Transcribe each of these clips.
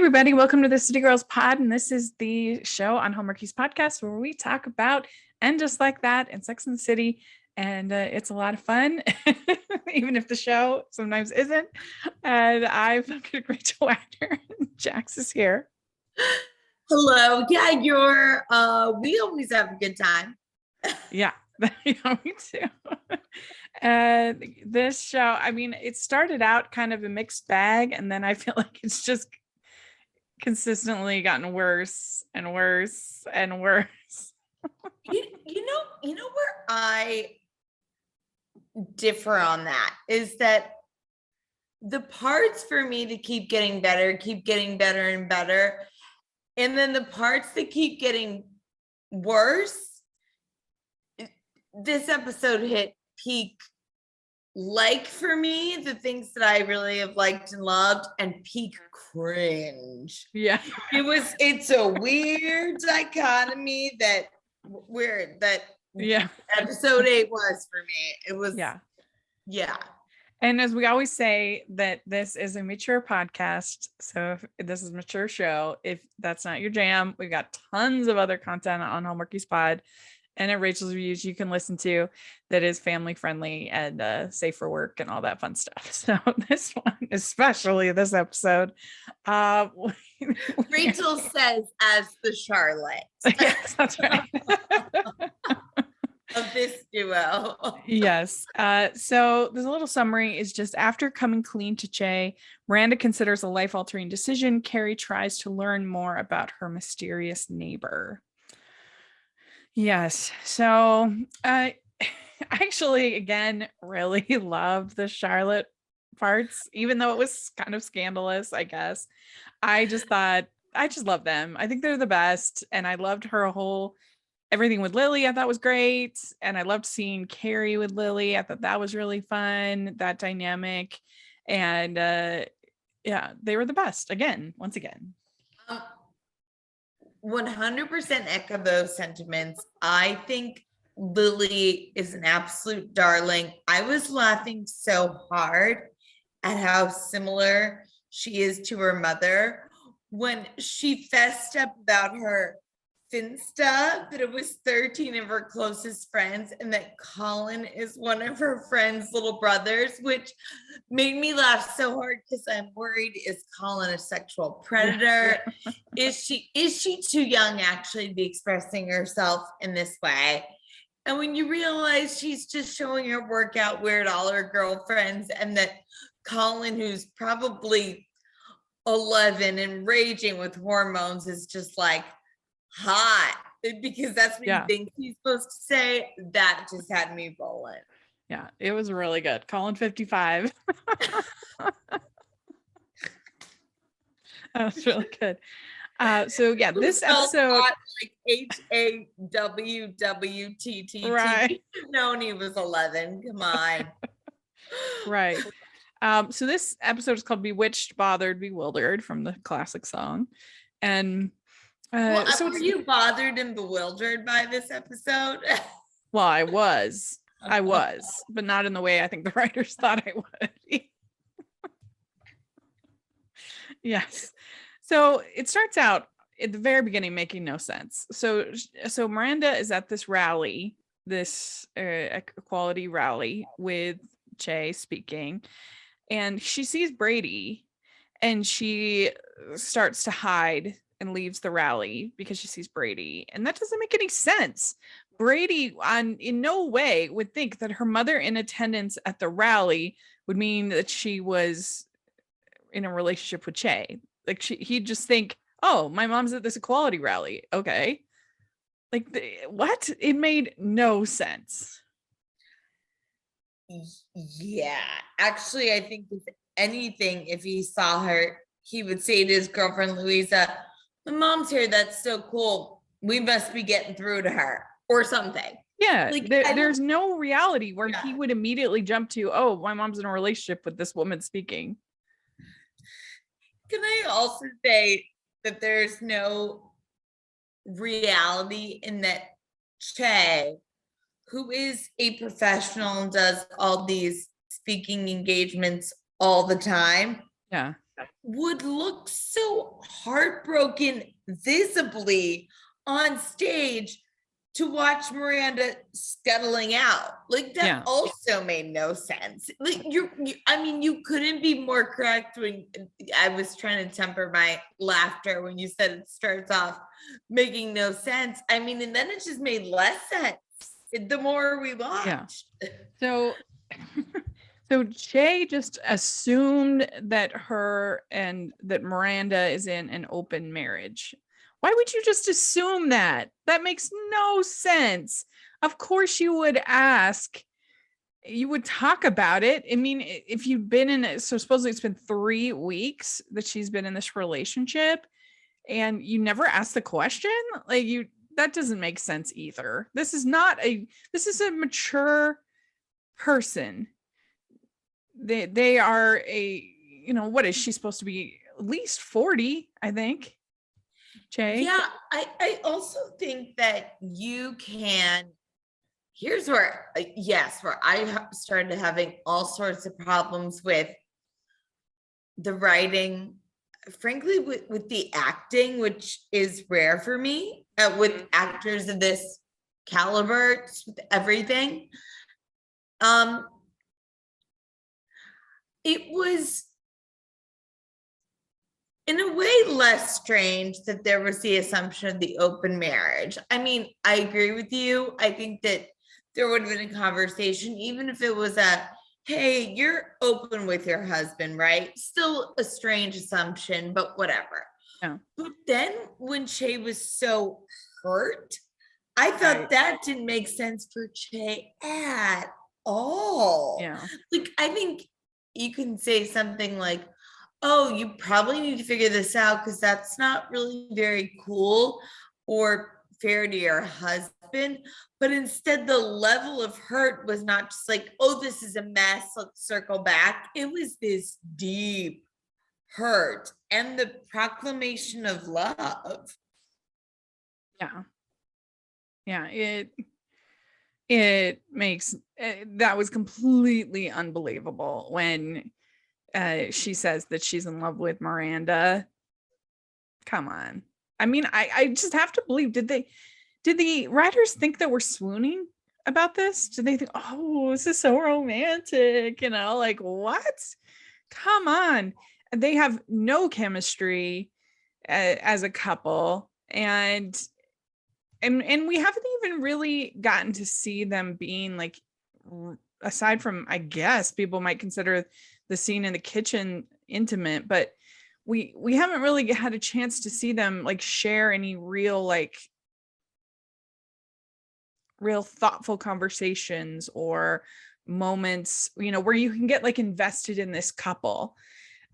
everybody. Welcome to the City Girls Pod. And this is the show on Hallmarkies podcast where we talk about And Just Like That and Sex and the City. And it's a lot of fun, even if the show sometimes isn't. And I've got Rachel Wagner. Jax is here. Hello. Yeah, we always have a good time. Yeah, me too. This show, I mean, it started out kind of a mixed bag, and then I feel like it's just consistently gotten worse and worse and worse. you know where I differ on that is that the parts for me that keep getting better and better, and then the parts that keep getting worse. This episode hit peak, like, for me, the things that I really have liked and loved, and peak cringe. Yeah, it's a weird dichotomy that episode 8 was for me. It was yeah. And as we always say, that this is a mature podcast, so if this is a mature show, if that's not your jam, we've got tons of other content on Hallmarkies Pod and at Rachel's Reviews you can listen to that is family friendly and safe for work and all that fun stuff. So this one, especially this episode, Rachel says as the Charlotte. Yes, that's right. Of this duo. Yes. So there's a little summary is just after coming clean to Che, Miranda considers a life-altering decision. Carrie tries to learn more about her mysterious neighbor. Yes. So I actually, again, really loved the Charlotte parts, even though it was kind of scandalous, I guess. I just love them. I think they're the best. And I loved her whole everything with Lily. I thought was great. And I loved seeing Carrie with Lily. I thought that was really fun, that dynamic. And they were the best once again. 100% echo those sentiments. I think Lily is an absolute darling. I was laughing so hard at how similar she is to her mother when she fessed up about her Finsta, that it was 13 of her closest friends and that Colin is one of her friend's little brothers, which made me laugh so hard because I'm worried, is Colin a sexual predator? Is she too young actually to be expressing herself in this way? And when you realize she's just showing her workout wear to all her girlfriends, and that Colin, who's probably 11 and raging with hormones, is just like hot because that's what you think he's supposed to say, that just had me rolling. Yeah, it was really good. Colin 55. That was really good. This episode, like HAWWTT. Right. Known he was 11. Come on. Right. So this episode is called Bewitched, Bothered, Bewildered from the classic song. And so were you bothered and bewildered by this episode? Well, I was, but not in the way I think the writers thought I would be. Yes. So it starts out at the very beginning making no sense. So Miranda is at this rally, this equality rally with Che speaking, and she sees Brady and she starts to hide and leaves the rally because she sees Brady. And that doesn't make any sense. Brady in no way would think that her mother in attendance at the rally would mean that she was in a relationship with Che. Like he'd just think, oh, my mom's at this equality rally. Okay. Like what? It made no sense. Yeah. Actually, I think if anything, if he saw her, he would say to his girlfriend, Louisa, my mom's here. That's so cool. We must be getting through to her or something. Yeah. Like, there's no reality where he would immediately jump to, oh, my mom's in a relationship with this woman speaking. Can I also say that there's no reality in that Che, who is a professional and does all these speaking engagements all the time, would look so heartbroken visibly on stage to watch Miranda scuttling out. Like that Yeah. also made no sense. Like I mean, you couldn't be more correct when I was trying to temper my laughter when you said it starts off making no sense. I mean, and then it just made less sense the more we Yeah. watched. So so Che just assumed that her and that Miranda is in an open marriage. Why would you just assume that? That makes no sense. Of course you would ask. You would talk about it. I mean, if you've been in it, so supposedly it's been 3 weeks that she's been in this relationship and you never asked the question, like that doesn't make sense either. This is a mature person. They are what is she supposed to be? At least 40, I think. Che. Yeah, I also think that you can. Here's where, yes, where I started having all sorts of problems with the writing, frankly, with the acting, which is rare for me, with actors of this caliber, with everything. It was in a way less strange that there was the assumption of the open marriage. I mean, I agree with you. I think that there would have been a conversation, even if it was a, hey, you're open with your husband, right? Still a strange assumption, but whatever. Yeah. But then when Che was so hurt, I thought Right. that didn't make sense for Che at all. Yeah. Like, I think you can say something like, oh, you probably need to figure this out because that's not really very cool or fair to your husband. But instead, the level of hurt was not just like, oh, this is a mess, let's circle back. It was this deep hurt and the proclamation of love. Yeah. Yeah. It makes that was completely unbelievable when she says that she's in love with Miranda. Come on. I mean, I just have to believe, did the writers think that we're swooning about this? Did they think, oh, this is so romantic, like what? Come on. They have no chemistry as a couple, and we haven't even really gotten to see them being like, aside from, I guess people might consider the scene in the kitchen intimate, but we haven't really had a chance to see them like share any real thoughtful conversations or moments, where you can get like invested in this couple.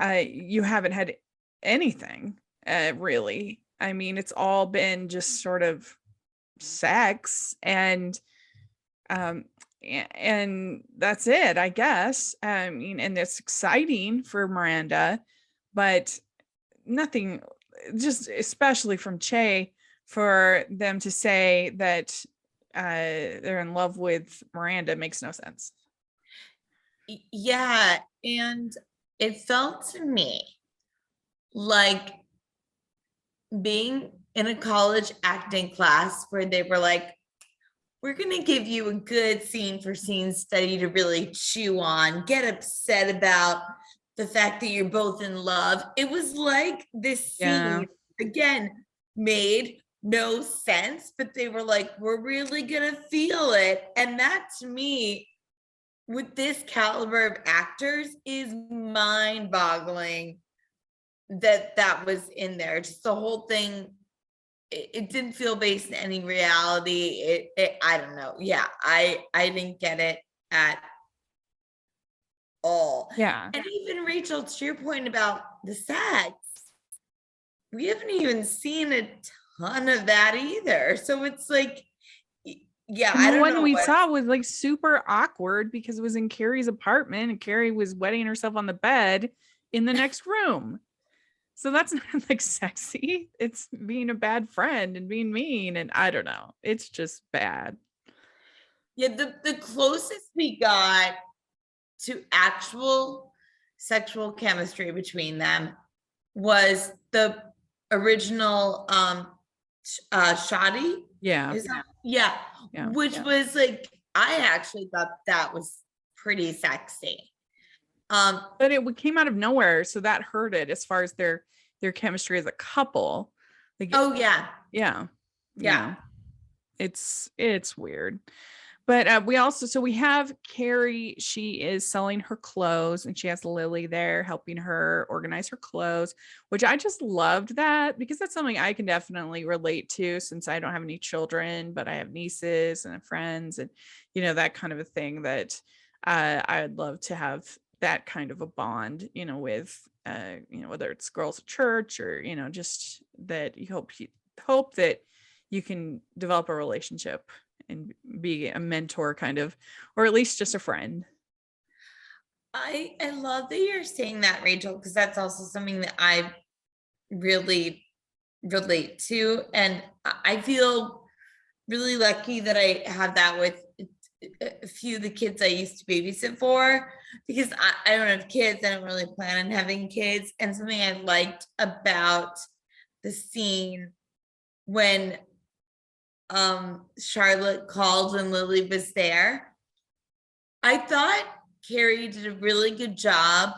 You haven't had anything really. I mean, it's all been just sort of sex and that's it, I guess. I mean, and it's exciting for Miranda, but nothing, just especially from Che, for them to say that they're in love with Miranda makes no sense. Yeah. And it felt to me like being in a college acting class where they were like, we're going to give you a good scene for scene study to really chew on, get upset about the fact that you're both in love. It was like this scene, again, made no sense, but they were like, we're really going to feel it. And that to me, with this caliber of actors, is mind boggling that was in there. Just the whole thing, it didn't feel based in any reality. I don't know. Yeah, I didn't get it at all. Yeah. And even Rachel, to your point about the sex, we haven't even seen a ton of that either. So it's like, yeah, And I the don't one know we what. saw was like super awkward because it was in Carrie's apartment and Carrie was wetting herself on the bed in the next room. So that's not like sexy. It's being a bad friend and being mean. And I don't know. It's just bad. Yeah, the closest we got to actual sexual chemistry between them was the original Shoddy. Yeah. Yeah, Yeah. which was like, I actually thought that was pretty sexy. But it came out of nowhere, so that hurt it as far as their chemistry as a couple. Like, Oh yeah, yeah, yeah. it's weird. But we have Carrie. She is selling her clothes, and she has Lily there helping her organize her clothes, which I just loved that, because that's something I can definitely relate to, since I don't have any children, but I have nieces and friends, and that kind of a thing that I'd love to have that kind of a bond, with whether it's girls at church, or just that you hope that you can develop a relationship and be a mentor kind of, or at least just a friend. I love that you're saying that, Rachel, because that's also something that I really relate to, and I feel really lucky that I have that with a few of the kids I used to babysit for, because I don't have kids. I don't really plan on having kids. And something I liked about the scene when Charlotte called and Lily was there, I thought Carrie did a really good job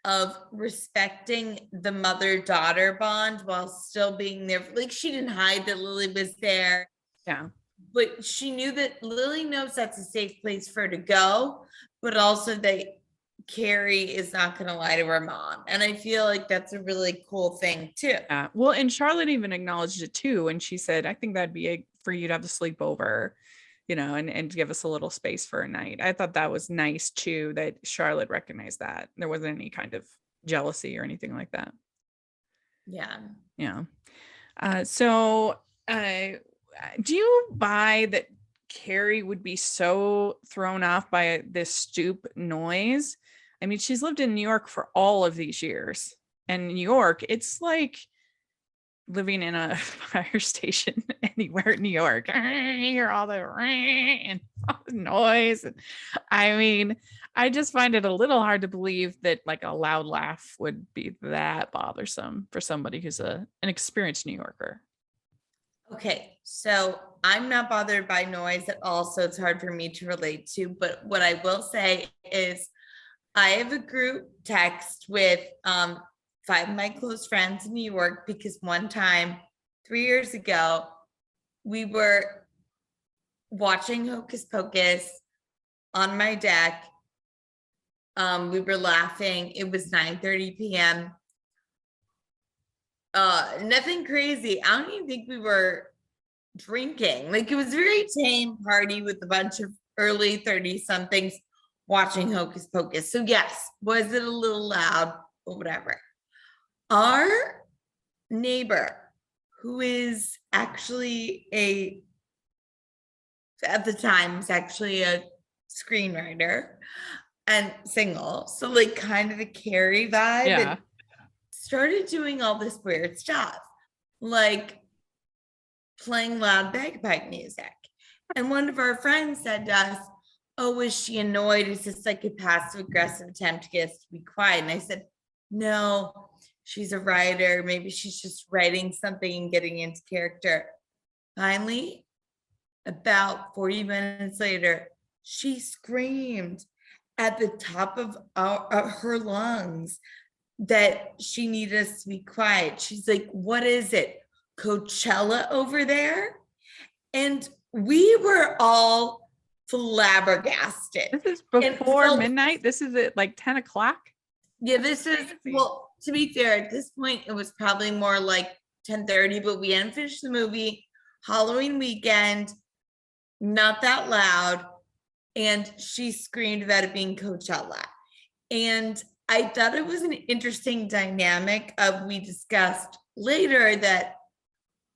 of respecting the mother-daughter bond while still being there. Like, she didn't hide that Lily was there, Yeah. but she knew that Lily knows that's a safe place for her to go, but also that Carrie is not going to lie to her mom. And I feel like that's a really cool thing too. Yeah. Well, and Charlotte even acknowledged it too. And she said, I think that'd be for you to have to sleep over, and give us a little space for a night. I thought that was nice too, that Charlotte recognized that there wasn't any kind of jealousy or anything like that. Yeah. Yeah. So do you buy that Carrie would be so thrown off by this stoop noise? I mean, she's lived in New York for all of these years. And New York, it's like living in a fire station anywhere in New York. You hear all the and all the noise. And I mean, I just find it a little hard to believe that like a loud laugh would be that bothersome for somebody who's an experienced New Yorker. Okay, so I'm not bothered by noise at all, so it's hard for me to relate to. But what I will say is, I have a group text with 5 of my close friends in New York, because one time 3 years ago, we were watching Hocus Pocus on my deck. We were laughing. It was 9:30 p.m. Nothing crazy. I don't even think we were drinking. Like, it was a very tame party with a bunch of early 30 somethings watching Hocus Pocus. So yes, was it a little loud or whatever? Our neighbor, who is actually at the time was actually a screenwriter and single, so like kind of a Carrie vibe, Yeah. and started doing all this weird stuff, like playing loud bagpipe music. And one of our friends said to us, oh, was she annoyed? Is this like a passive aggressive attempt to get us to be quiet? And I said, no, she's a writer. Maybe she's just writing something and getting into character. Finally, about 40 minutes later, she screamed at the top of her lungs that she needed us to be quiet. She's like, what is it? Coachella over there? And we were all flabbergasted. This is And before midnight. This is at like 10 o'clock. yeah, this is, well, to be fair, at this point, it was probably more like 10:30, but we hadn't finished the movie. Halloween weekend, not that loud. And she screamed about it being Coachella. And I thought it was an interesting dynamic of, we discussed later that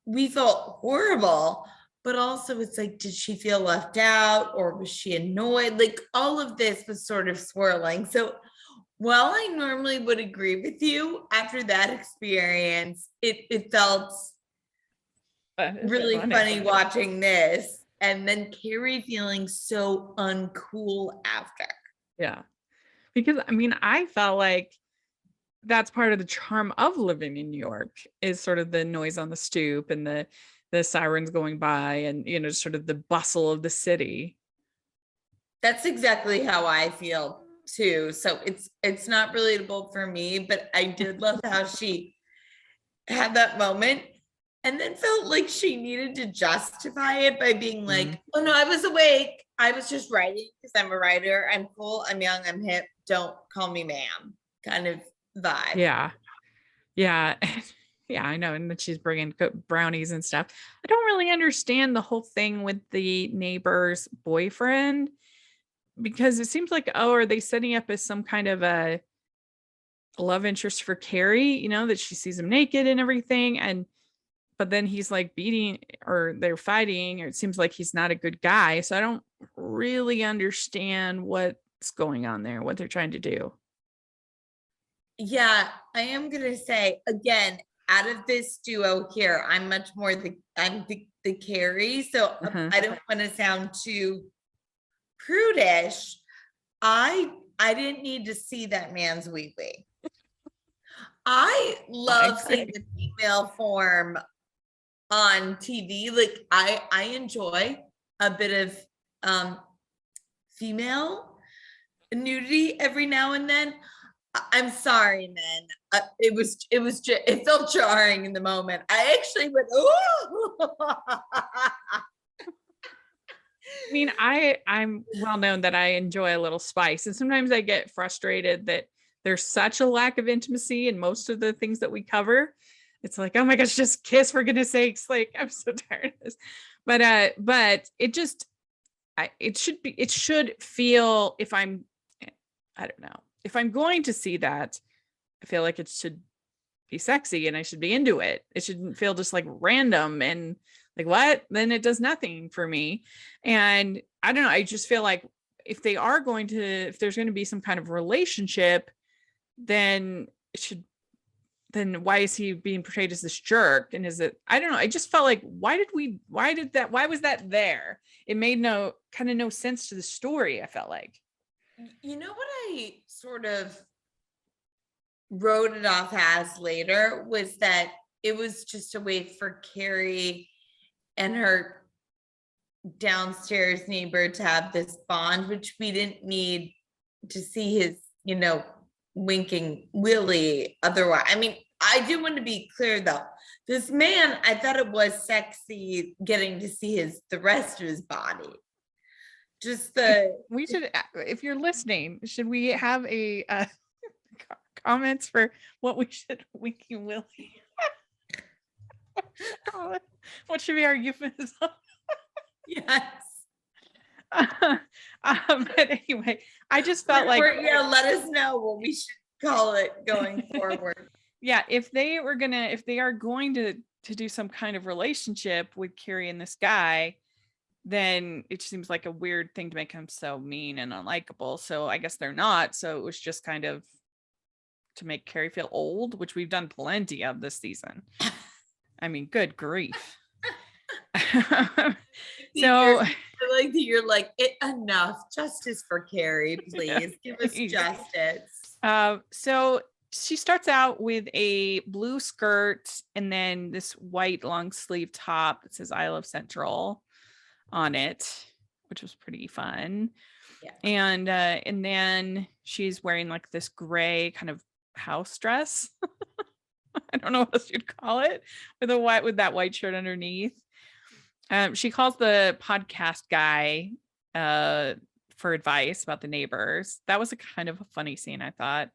we felt horrible, but also it's like, did she feel left out or was she annoyed? Like, all of this was sort of swirling. So while I normally would agree with you, after that experience, it felt really funny watching this, and then Carrie feeling so uncool after. Yeah. Because I mean, I felt like that's part of the charm of living in New York, is sort of the noise on the stoop and the sirens going by, and sort of the bustle of the city. That's exactly how I feel too. So it's not relatable for me, but I did love how she had that moment and then felt like she needed to justify it by being like, oh no, I was awake. I was just writing because I'm a writer. I'm cool. I'm young. I'm hip. Don't call me ma'am kind of vibe. Yeah. Yeah. Yeah, I know. And then she's bringing brownies and stuff. I don't really understand the whole thing with the neighbor's boyfriend, because it seems like, oh, are they setting up as some kind of a love interest for Carrie, that she sees him naked and everything. But then he's like beating, or they're fighting, or it seems like he's not a good guy. So I don't really understand what's going on there, what they're trying to do. Yeah, I am gonna say again, out of this duo here, I'm much more I'm the Carrie. So I don't want to sound too prudish. I didn't need to see that man's wee wee. I love seeing the female form on TV. Like I enjoy a bit of female nudity every now and then. I'm sorry, man. It felt jarring in the moment. I actually went, ooh. I mean, I'm well known that I enjoy a little spice, and sometimes I get frustrated that there's such a lack of intimacy in most of the things that we cover. It's like, oh my gosh, just kiss for goodness sakes. Like, I'm so tired of this. But it should feel, I don't know, if I'm going to see that, I feel like it should be sexy and I should be into it. It shouldn't feel just like random and like, what? Then it does nothing for me. And I don't know. I just feel like if there's going to be some kind of relationship, then then why is he being portrayed as this jerk? And I don't know. I just felt like, why was that there? It made no sense to the story, I felt like. You know what I sort of wrote it off as later was that it was just a way for Carrie and her downstairs neighbor to have this bond, which we didn't need to see his, winking Willie otherwise. I mean, I do want to be clear though. This man, I thought it was sexy getting to see the rest of his body. Just we should, if you're listening, should we have a comments for what we should winky Willie? What should be our euphemism? Yes. But anyway, I just felt like, let us know what we should call it going forward. Yeah, if they are going to do some kind of relationship with Carrie and this guy, then it seems like a weird thing to make him so mean and unlikable. So I guess they're not. So it was just kind of to make Carrie feel old, which we've done plenty of this season. I mean, good grief. So I like that you're like, enough. Justice for Carrie, please. Give us justice. So she starts out with a blue skirt and then this white long sleeve top that says I Love Central on it, which was pretty fun. Yeah. And then she's wearing like this gray kind of house dress. I don't know what else you'd call it, with that white shirt underneath. She calls the podcast guy for advice about the neighbors. That was a kind of a funny scene, I thought.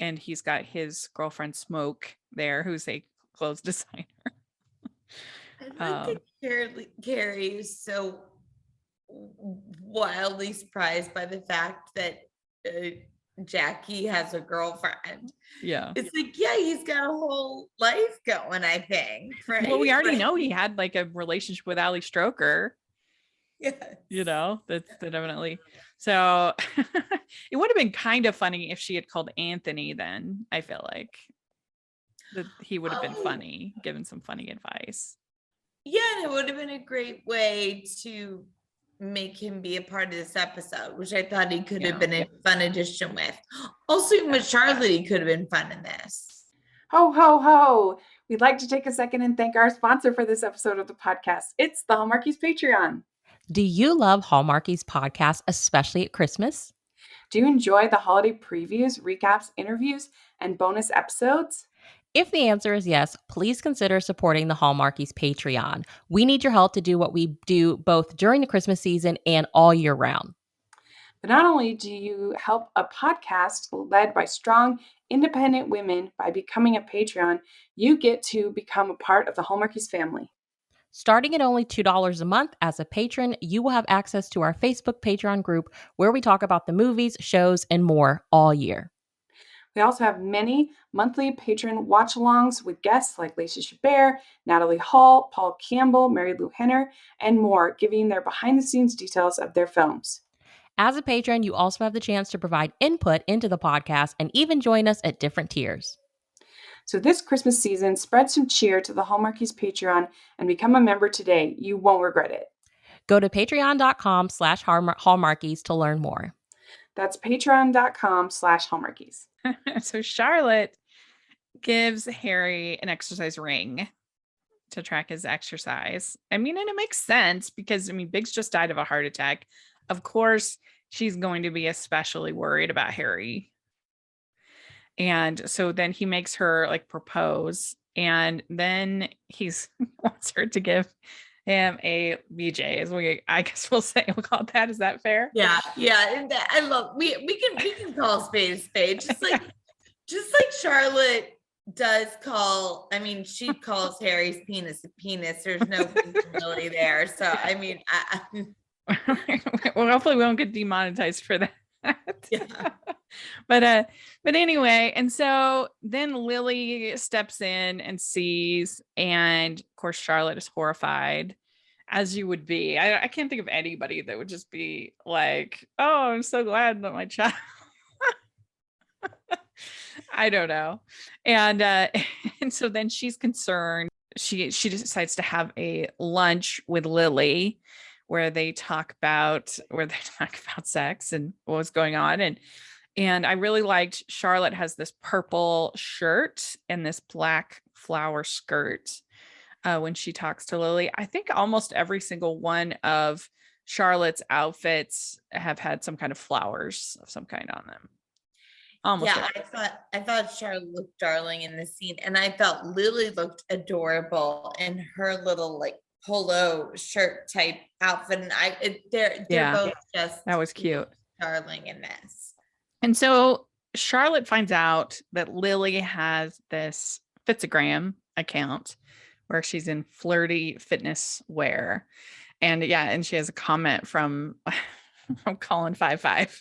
And he's got his girlfriend Smoke there, who's a clothes designer. I like that Carrie is so wildly surprised by the fact that Jackie has a girlfriend. Yeah. It's like, yeah, he's got a whole life going, I think. Right? Well, we already know he had like a relationship with Ali Stroker. Yes. That's definitely. So it would have been kind of funny if she had called Anthony then, I feel like. That he would have been funny, given some funny advice. Yeah, and it would have been a great way to make him be a part of this episode, which I thought he could have Yeah. been a fun addition with. Also, even with Charlotte, he could have been fun in this. Ho, ho, ho. We'd like to take a second and thank our sponsor for this episode of the podcast. It's the Hallmarkies Patreon. Do you love Hallmarkies podcasts, especially at Christmas? Do you enjoy the holiday previews, recaps, interviews, and bonus episodes? If the answer is yes, please consider supporting the Hallmarkies Patreon. We need your help to do what we do both during the Christmas season and all year round. But not only do you help a podcast led by strong, independent women by becoming a Patreon, you get to become a part of the Hallmarkies family. Starting at only $2 a month as a patron, you will have access to our Facebook Patreon group where we talk about the movies, shows, and more all year. We also have many monthly patron watch-alongs with guests like Lacey Chabert, Natalie Hall, Paul Campbell, Mary Lou Henner, and more, giving their behind-the-scenes details of their films. As a patron, you also have the chance to provide input into the podcast and even join us at different tiers. So this Christmas season, spread some cheer to the Hallmarkies Patreon and become a member today. You won't regret it. Go to patreon.com/Hallmarkies to learn more. That's patreon.com/Hallmarkies. So Charlotte gives Harry an exercise ring to track his exercise. I mean, and it makes sense because, I mean, Biggs just died of a heart attack. Of course, she's going to be especially worried about Harry. And so then he makes her like propose, and then he's wants her to give him a BJ, as I guess we'll call it that. Is that fair? Yeah. And I love we can call spade a spade. Just like Charlotte does call. I mean, she calls Harry's penis a penis. There's no visibility there. So I mean, well, hopefully we won't get demonetized for that. Yeah. But anyway, and so then Lily steps in and sees, and of course Charlotte is horrified, as you would be. I can't think of anybody that would just be like, oh, I'm so glad that my child I don't know. And and so then she's concerned. She decides to have a lunch with Lily where they talk about sex and what was going on. And I really liked Charlotte has this purple shirt and this black flower skirt when she talks to Lily. I think almost every single one of Charlotte's outfits have had some kind of flowers of some kind on them. Almost. Yeah, I thought Charlotte looked darling in the scene, and I thought Lily looked adorable in her little like polo shirt type outfit, and they're both just that was cute, darling in this. And so Charlotte finds out that Lily has this Fitstagram account where she's in flirty fitness wear, and she has a comment from Colin55,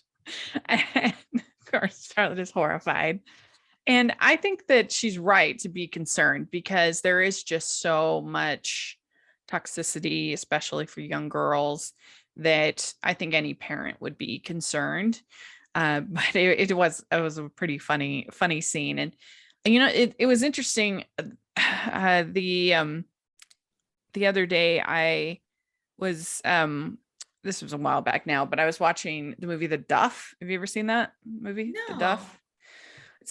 and of course Charlotte is horrified. And I think that she's right to be concerned because there is just so much toxicity, especially for young girls, that I think any parent would be concerned. But it was a pretty funny scene. And it was interesting. The other day I was this was a while back now, but I was watching the movie The Duff. Have you ever seen that movie? No. The Duff.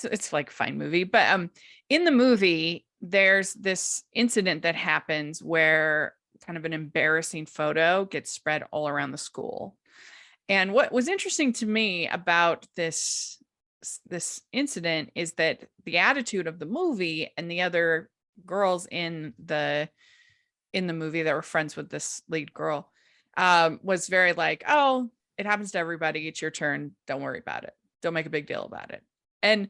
It's like a fine movie, but in the movie there's this incident that happens where kind of an embarrassing photo gets spread all around the school. And what was interesting to me about this incident is that the attitude of the movie and the other girls in the movie that were friends with this lead girl was very like, oh, it happens to everybody. It's your turn. Don't worry about it. Don't make a big deal about it. And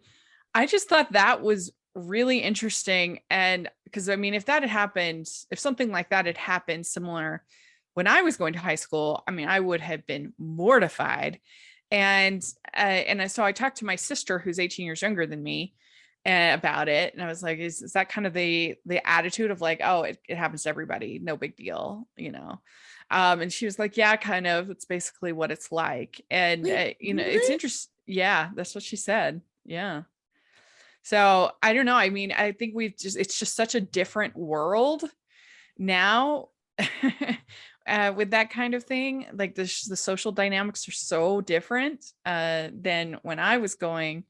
I just thought that was really interesting. And because I mean, if something like that had happened similar when I was going to high school, I mean, I would have been mortified. And so I talked to my sister, who's 18 years younger than me, about it. And I was like, is that kind of the attitude of like, oh, it happens to everybody, no big deal, and she was like, yeah, kind of, it's basically what it's like. And Wait, it's interesting. Yeah, that's what she said. Yeah. So I don't know. I mean, I think it's just such a different world now. with that kind of thing, like the social dynamics are so different than when I was going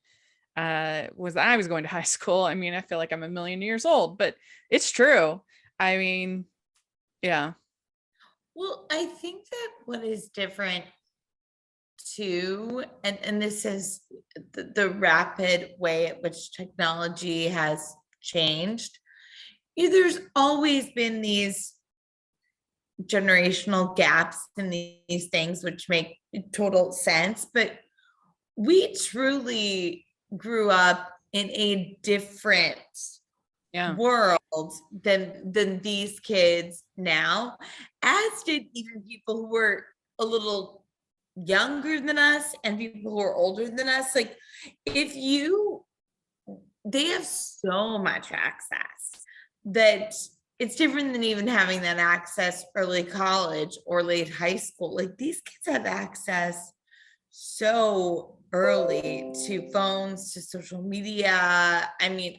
to high school. I mean, I feel like I'm a million years old, but it's true. I mean, yeah. Well, I think that what is different too, and this is the rapid way at which technology has changed. There's always been these generational gaps in these things, which make total sense, but we truly grew up in a different Yeah. world than these kids now, as did even people who were a little younger than us and people who are older than us. Like, if you they have so much access that it's different than even having that access early college or late high school. Like, these kids have access so early to phones, to social media. I mean,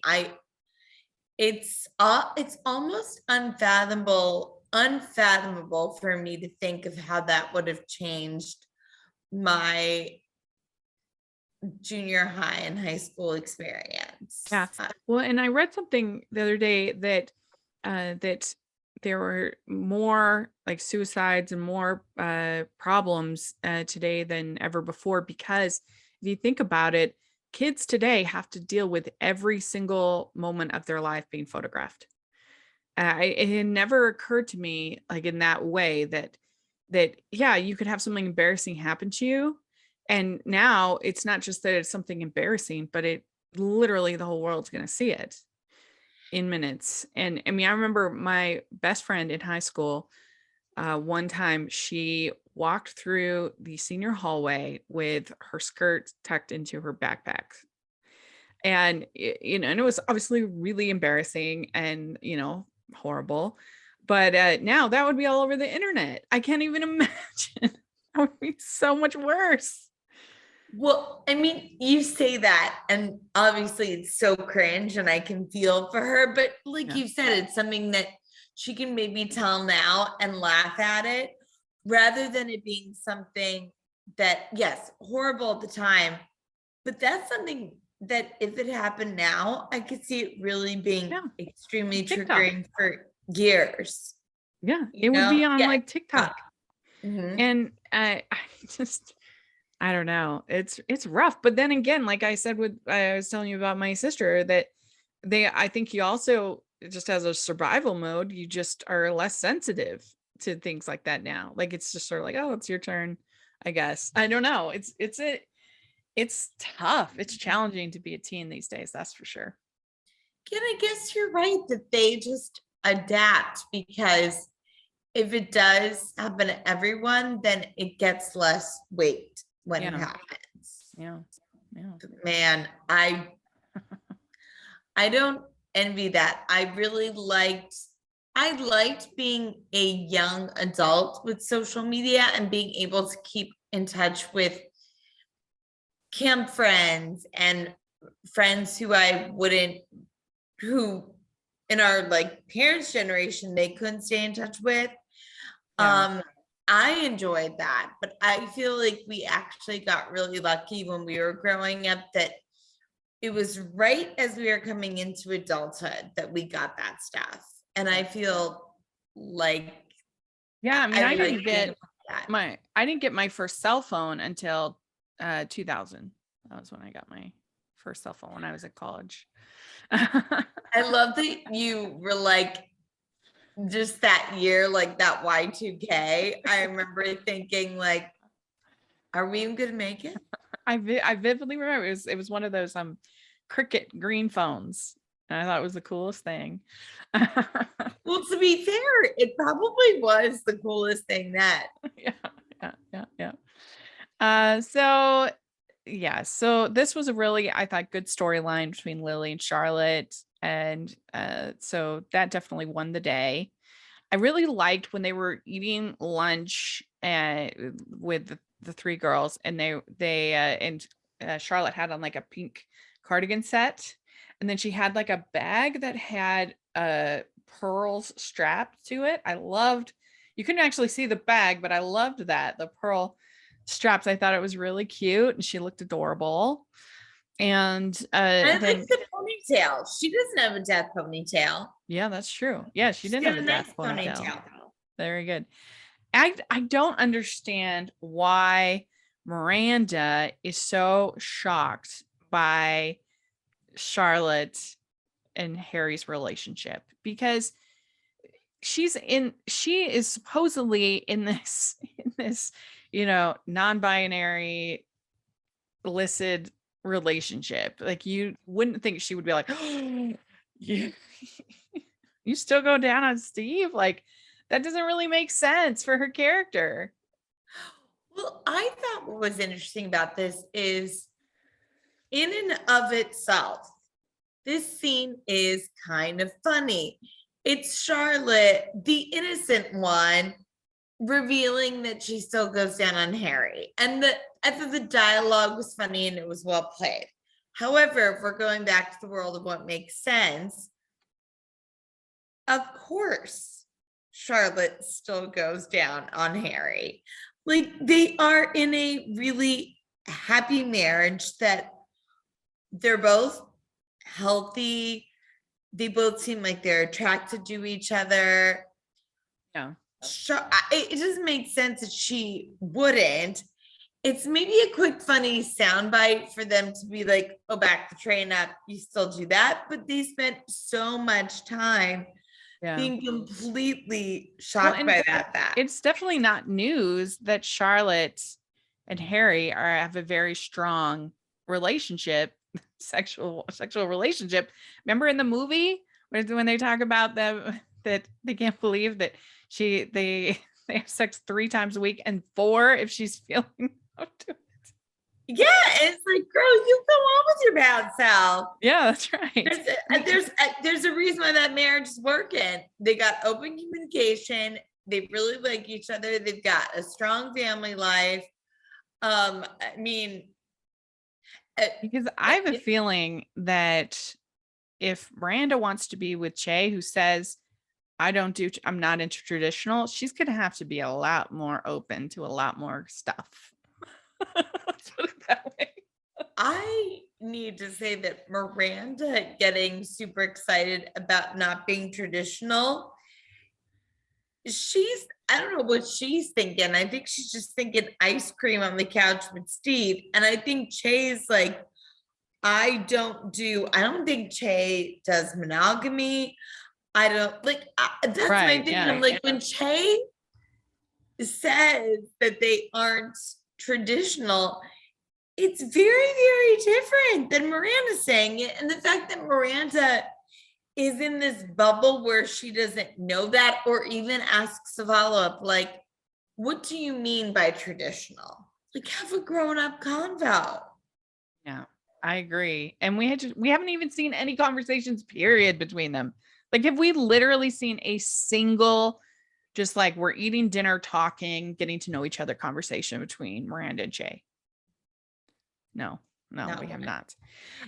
it's almost unfathomable for me to think of how that would have changed my junior high and high school experience. Yeah. Well, and I read something the other day that that there were more like suicides and more problems today than ever before, because if you think about it, kids today have to deal with every single moment of their life being photographed. It had never occurred to me like in that way that yeah, you could have something embarrassing happen to you, and now it's not just that it's something embarrassing, but it literally the whole world's going to see it in minutes. And I mean, I remember my best friend in high school, one time she walked through the senior hallway with her skirt tucked into her backpack. And, and it was obviously really embarrassing and, horrible. But now that would be all over the internet. I can't even imagine. That would be so much worse. Well, I mean, you say that, and obviously it's so cringe, and I can feel for her, but like Yeah. you said, it's something that she can maybe tell now and laugh at it, rather than it being something that, yes, horrible at the time, but that's something that if it happened now, I could see it really being Yeah. extremely TikTok. triggering for years. Yeah. You It would know? be on Yeah. like TikTok. Mhm. And I just, I don't know. It's rough. But then again, like I said, I was telling you about my sister, that I think you also, just as a survival mode, you just are less sensitive to things like that now. Like, it's just sort of like, oh, it's your turn, I guess. I don't know. It's tough. It's challenging to be a teen these days. That's for sure. And I guess you're right that they just adapt, because if it does happen to everyone, then it gets less weight when it Yeah. happens. Yeah. Yeah. Man, I don't envy that. I liked being a young adult with social media and being able to keep in touch with camp friends and friends who in our like parents' generation, they couldn't stay in touch with. Yeah. I enjoyed that, but I feel like we actually got really lucky when we were growing up, that it was right as we were coming into adulthood that we got that stuff. And I feel like Yeah. I mean, I I like didn't being get that. I didn't get my first cell phone until 2000. That was when I got my first cell phone, when I was at college. I love that you were like, just that year, like that Y2K. I remember thinking like, are we even gonna make it? I vividly remember it was one of those cricket green phones. And I thought it was the coolest thing. Well, to be fair, it probably was the coolest thing that. Yeah, yeah. So yeah, so this was a really, I thought, good storyline between Lily and Charlotte. And so that definitely won the day. I really liked when they were eating lunch with the three girls, and Charlotte had on like a pink cardigan set, and then she had like a bag that had pearls strapped to it. I loved You couldn't actually see the bag, but I loved that. The pearl straps. I thought it was really cute and she looked adorable. And I then like the ponytail. She doesn't have a death ponytail. yeah, that's true. Yeah, she She's didn't got have a a nice death ponytail. ponytail. Very good. I don't understand why Miranda is so shocked by Charlotte and Harry's relationship, because she is supposedly in this, non-binary illicit relationship. Like, you wouldn't think she would be like, you, you still go down on Steve? Like, that doesn't really make sense for her character. Well, I thought what was interesting about this is, in and of itself, this scene is kind of funny. It's Charlotte, the innocent one, revealing that she still goes down on Harry. And I thought the dialogue was funny and it was well played. However, if we're going back to the world of what makes sense, of course, Charlotte still goes down on Harry. Like, they are in a really happy marriage that they're both healthy. They both seem like they're attracted to each other. Yeah. It doesn't make sense that she wouldn't. It's maybe a quick, funny soundbite for them to be like, oh, back the train up. You still do that. But they spent so much time being completely shocked by that fact. It's definitely not news that Charlotte and Harry have a very strong relationship, sexual relationship. Remember in the movie when they talk about them, that they can't believe that they have sex 3 times a week and 4 if she's feeling up to it. Yeah, it's like, girl, you go on with your bad self. Yeah, that's right. There's a reason why that marriage is working. They got open communication. They really like each other. They've got a strong family life. I mean, because I have a feeling that if Miranda wants to be with Che, who says, I'm not into traditional, she's going to have to be a lot more open to a lot more stuff. Let's put it that way. I need to say that Miranda getting super excited about not being traditional, I don't know what she's thinking. I think she's just thinking ice cream on the couch with Steve. And I think Che's like, I don't think Che does monogamy. I don't that's my thing. I'm like, when Che says that they aren't traditional, it's very, very different than Miranda saying it. And the fact that Miranda is in this bubble where she doesn't know that, or even asks a follow-up, like, what do you mean by traditional? Like, have a grown-up convo. Yeah, I agree. And we haven't even seen any conversations, period, between them. Like, have we literally seen a single, just like, we're eating dinner, talking, getting to know each other conversation between Miranda and Che? No, we have not.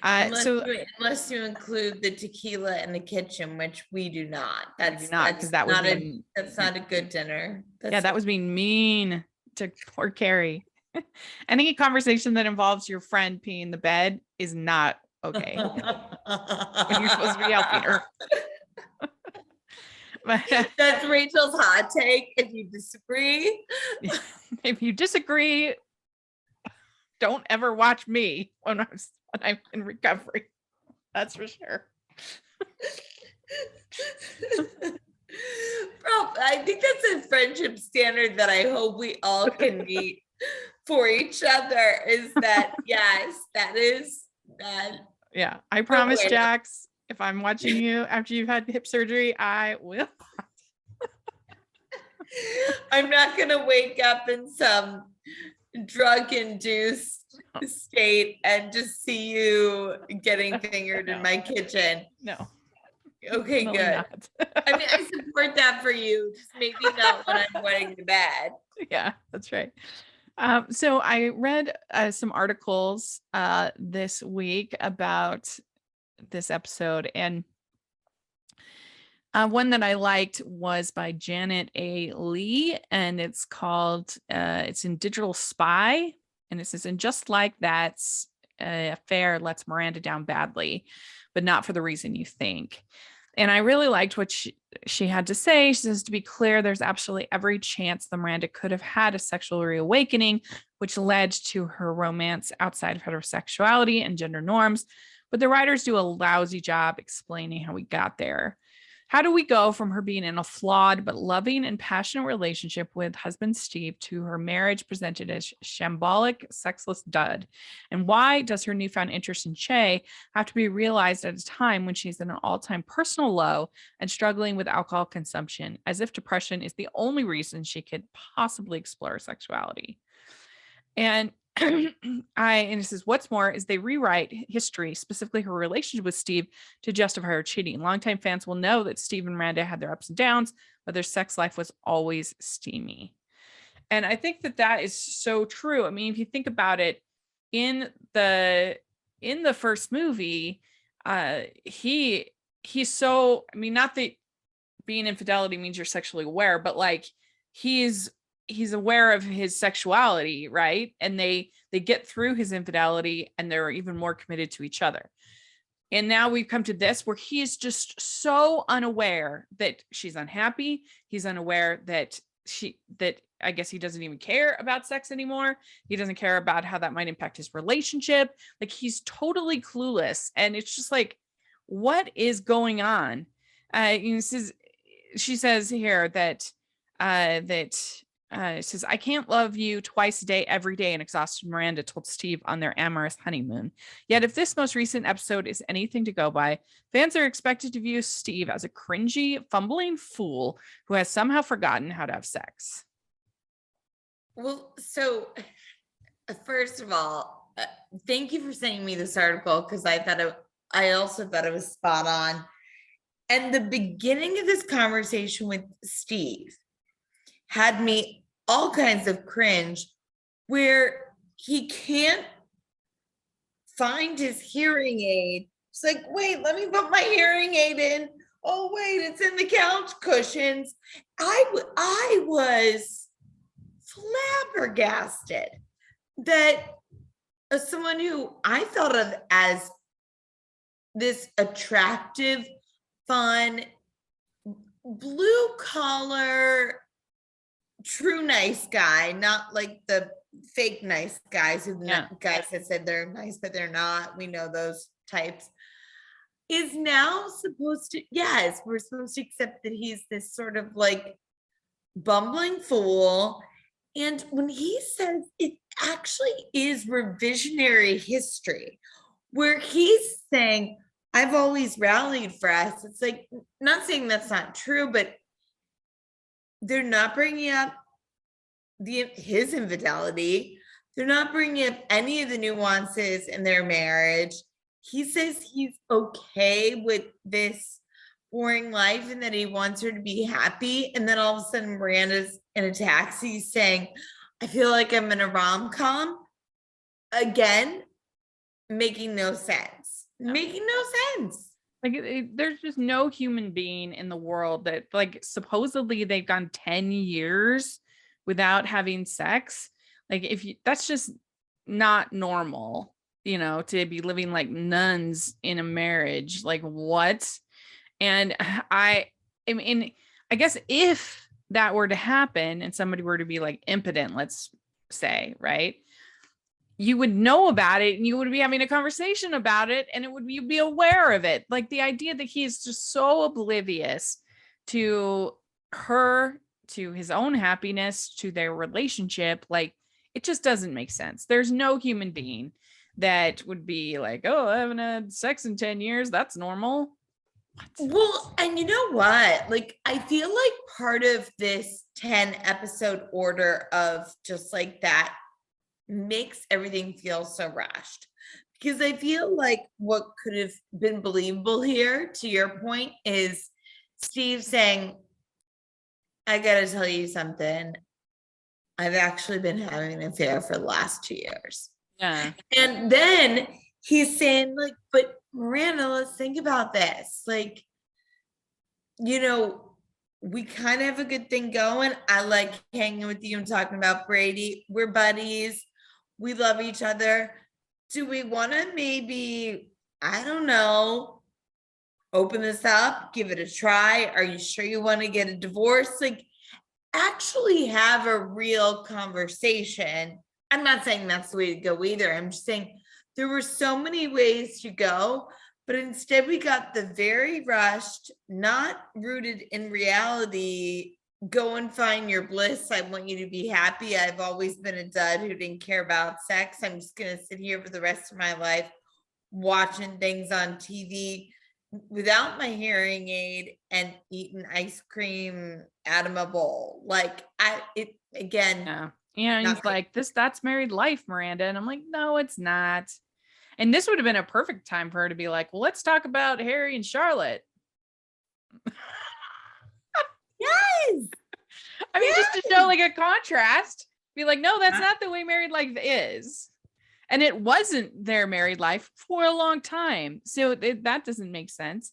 Unless you include the tequila in the kitchen, which we do not. That's not a good dinner. That was being mean to poor Carrie. Any conversation that involves your friend peeing the bed is not okay when you're supposed to be helping her. That's Rachel's hot take. If you disagree, don't ever watch me when I'm in recovery. That's for sure. Bro, I think that's a friendship standard that I hope we all can meet for each other, is that, yes, that is that. Yeah, I promise, Jax, if I'm watching you after you've had hip surgery, I will. I'm not going to wake up in some drug-induced state and just see you getting fingered in my kitchen. No. Okay, good. I mean, I support that for you. Just maybe not when I'm going to bed. Yeah, that's right. So I read some articles this week about this episode, and One that I liked was by Janet A. Lee, and it's called, it's in Digital Spy. And it says, and just like that's affair lets Miranda down badly, but not for the reason you think. And I really liked what she had to say. She says, to be clear, there's absolutely every chance the Miranda could have had a sexual reawakening, which led to her romance outside of heterosexuality and gender norms. But the writers do a lousy job explaining how we got there. How do we go from her being in a flawed but loving and passionate relationship with husband Steve to her marriage presented as shambolic, sexless dud? And why does her newfound interest in Che have to be realized at a time when she's in an all-time personal low and struggling with alcohol consumption, as if depression is the only reason she could possibly explore sexuality? And and it says, what's more is they rewrite history, specifically her relationship with Steve, to justify her cheating. Longtime fans will know that Steve and Miranda had their ups and downs, but their sex life was always steamy. And I think that that is so true. I mean, if you think about it, in the first movie, he's so, I mean, not that being infidelity means you're sexually aware, but like he's aware of his sexuality, right? And they get through his infidelity and they're even more committed to each other. And now we've come to this where he is just so unaware that she's unhappy. He's unaware that I guess he doesn't even care about sex anymore. He doesn't care about how that might impact his relationship. Like he's totally clueless. And it's just like, what is going on? She says here that it says, I can't love you twice a day, every day, an exhausted Miranda told Steve on their amorous honeymoon. Yet if this most recent episode is anything to go by, fans are expected to view Steve as a cringy, fumbling fool who has somehow forgotten how to have sex. Well, so first of all, thank you for sending me this article because I also thought it was spot on. And the beginning of this conversation with Steve had me all kinds of cringe where he can't find his hearing aid. It's like, wait, let me put my hearing aid in. Oh, wait, it's in the couch cushions. I was flabbergasted that someone who I thought of as this attractive, fun, blue collar, true nice guy, not like the fake nice guys who guys that said they're nice but they're not. We know those types. Is now supposed to, yes, we're supposed to accept that he's this sort of like bumbling fool. And when he says it actually is revisionary history, where he's saying, I've always rallied for us. It's like, not saying that's not true, but they're not bringing up his infidelity. They're not bringing up any of the nuances in their marriage. He says he's okay with this boring life and that he wants her to be happy. And then all of a sudden Miranda's in a taxi saying, I feel like I'm in a rom-com. Again, making no sense. Making no sense. Like there's just no human being in the world that, like, supposedly they've gone 10 years without having sex. Like that's just not normal, to be living like nuns in a marriage. Like what? And I mean, I guess if that were to happen and somebody were to be like impotent, let's say, right? You would know about it and you would be having a conversation about it and you'd be aware of it. Like the idea that he is just so oblivious to her, to his own happiness, to their relationship, like it just doesn't make sense. There's no human being that would be like, oh, I haven't had sex in 10 years. That's normal. What? Well, and you know what? Like, I feel like part of this 10 episode order of just like that makes everything feel so rushed, because I feel like what could have been believable here, to your point, is Steve saying, I gotta tell you something. I've actually been having an affair for the last 2 years. Yeah. And then he's saying, like, but Miranda, let's think about this. Like, you know, we kind of have a good thing going. I like hanging with you and talking about Brady. We're buddies. We love each other. Do we want to maybe, I don't know, open this up, give it a try? Are you sure you want to get a divorce? Like, actually have a real conversation. I'm not saying that's the way to go either. I'm just saying there were so many ways to go, but instead we got the very rushed, not rooted in reality. Go and find your bliss. I want you to be happy. I've always been a dud who didn't care about sex. I'm just going to sit here for the rest of my life watching things on TV without my hearing aid and eating ice cream out of my bowl. Like again. Yeah. Yeah. Not He's like, that's married life, Miranda. And I'm like, no, it's not. And this would have been a perfect time for her to be like, well, let's talk about Harry and Charlotte. Yes. I mean, just to show like a contrast, be like, no, that's not the way married life is. And it wasn't their married life for a long time. So that doesn't make sense.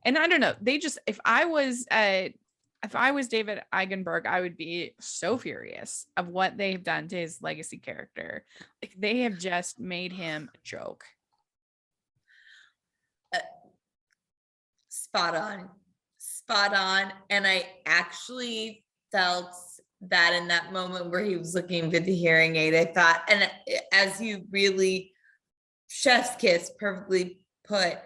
And I don't know. They just, if I was David Eigenberg, I would be so furious of what they've done to his legacy character. Like they have just made him a joke. Spot on. And I actually felt that in that moment where he was looking for the hearing aid, I thought, and as you really, chef's kiss, perfectly put,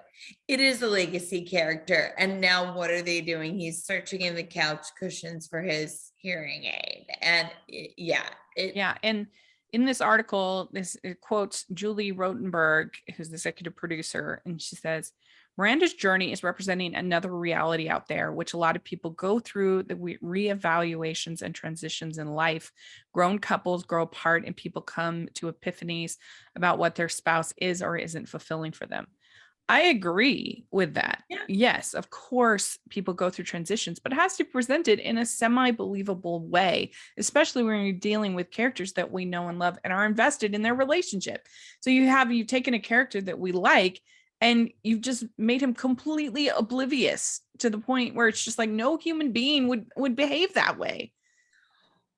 it is a legacy character. And now what are they doing? He's searching in the couch cushions for his hearing aid. And yeah. And in this article, it quotes Julie Rotenberg, who's the executive producer, and she says, Miranda's journey is representing another reality out there, which a lot of people go through the reevaluations and transitions in life. Grown couples grow apart and people come to epiphanies about what their spouse is or isn't fulfilling for them. I agree with that. Yeah. Yes, of course, people go through transitions, but it has to be presented in a semi-believable way, especially when you're dealing with characters that we know and love and are invested in their relationship. So you've taken a character that we like and you've just made him completely oblivious to the point where it's just like no human being would behave that way.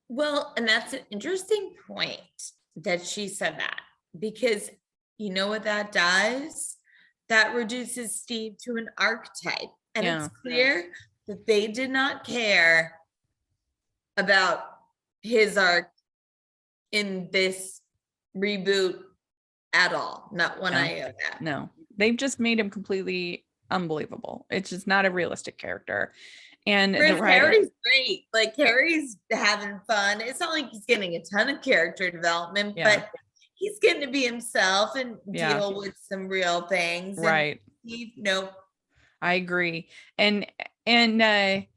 Well, and that's an interesting point that she said that, because you know what that does? That reduces Steve to an archetype. And it's clear that they did not care about his arc in this reboot at all. Not one iota. No, they've just made him completely unbelievable. It's just not a realistic character. And Harry's great. Like Harry's having fun. It's not like he's getting a ton of character development, but he's getting to be himself and deal with some real things. Right. And nope. I agree. And in the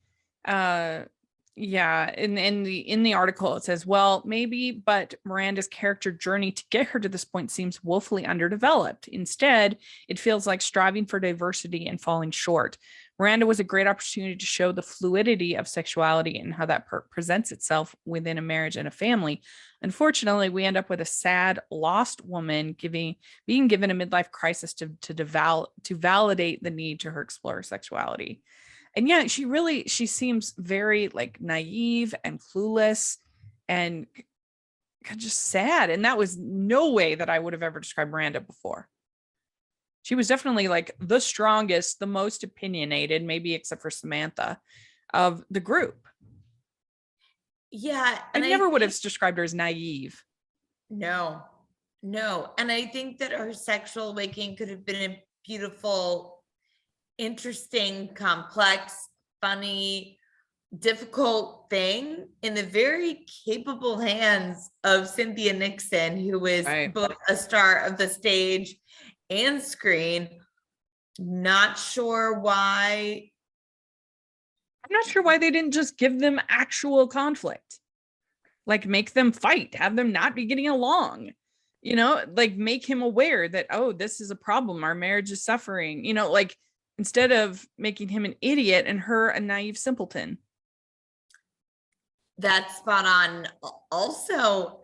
article it says, well, maybe, but Miranda's character journey to get her to this point seems woefully underdeveloped. Instead, it feels like striving for diversity and falling short. Miranda was a great opportunity to show the fluidity of sexuality and how that presents itself within a marriage and a family. Unfortunately, we end up with a sad, lost woman being given a midlife crisis to validate the need to explore her sexuality. And yeah, she seems very like naive and clueless and just sad. And that was no way that I would have ever described Miranda before. She was definitely like the strongest, the most opinionated, maybe except for Samantha, of the group. Yeah. And I never would have described her as naive. No. And I think that her sexual awakening could have been a beautiful, interesting, complex, funny, difficult thing in the very capable hands of Cynthia Nixon, who is both a star of the stage and screen. Not sure why. I'm not sure why they didn't just give them actual conflict. Like make them fight, have them not be getting along, like make him aware that, oh, this is a problem. Our marriage is suffering, like instead of making him an idiot and her a naive simpleton. That's spot on. Also,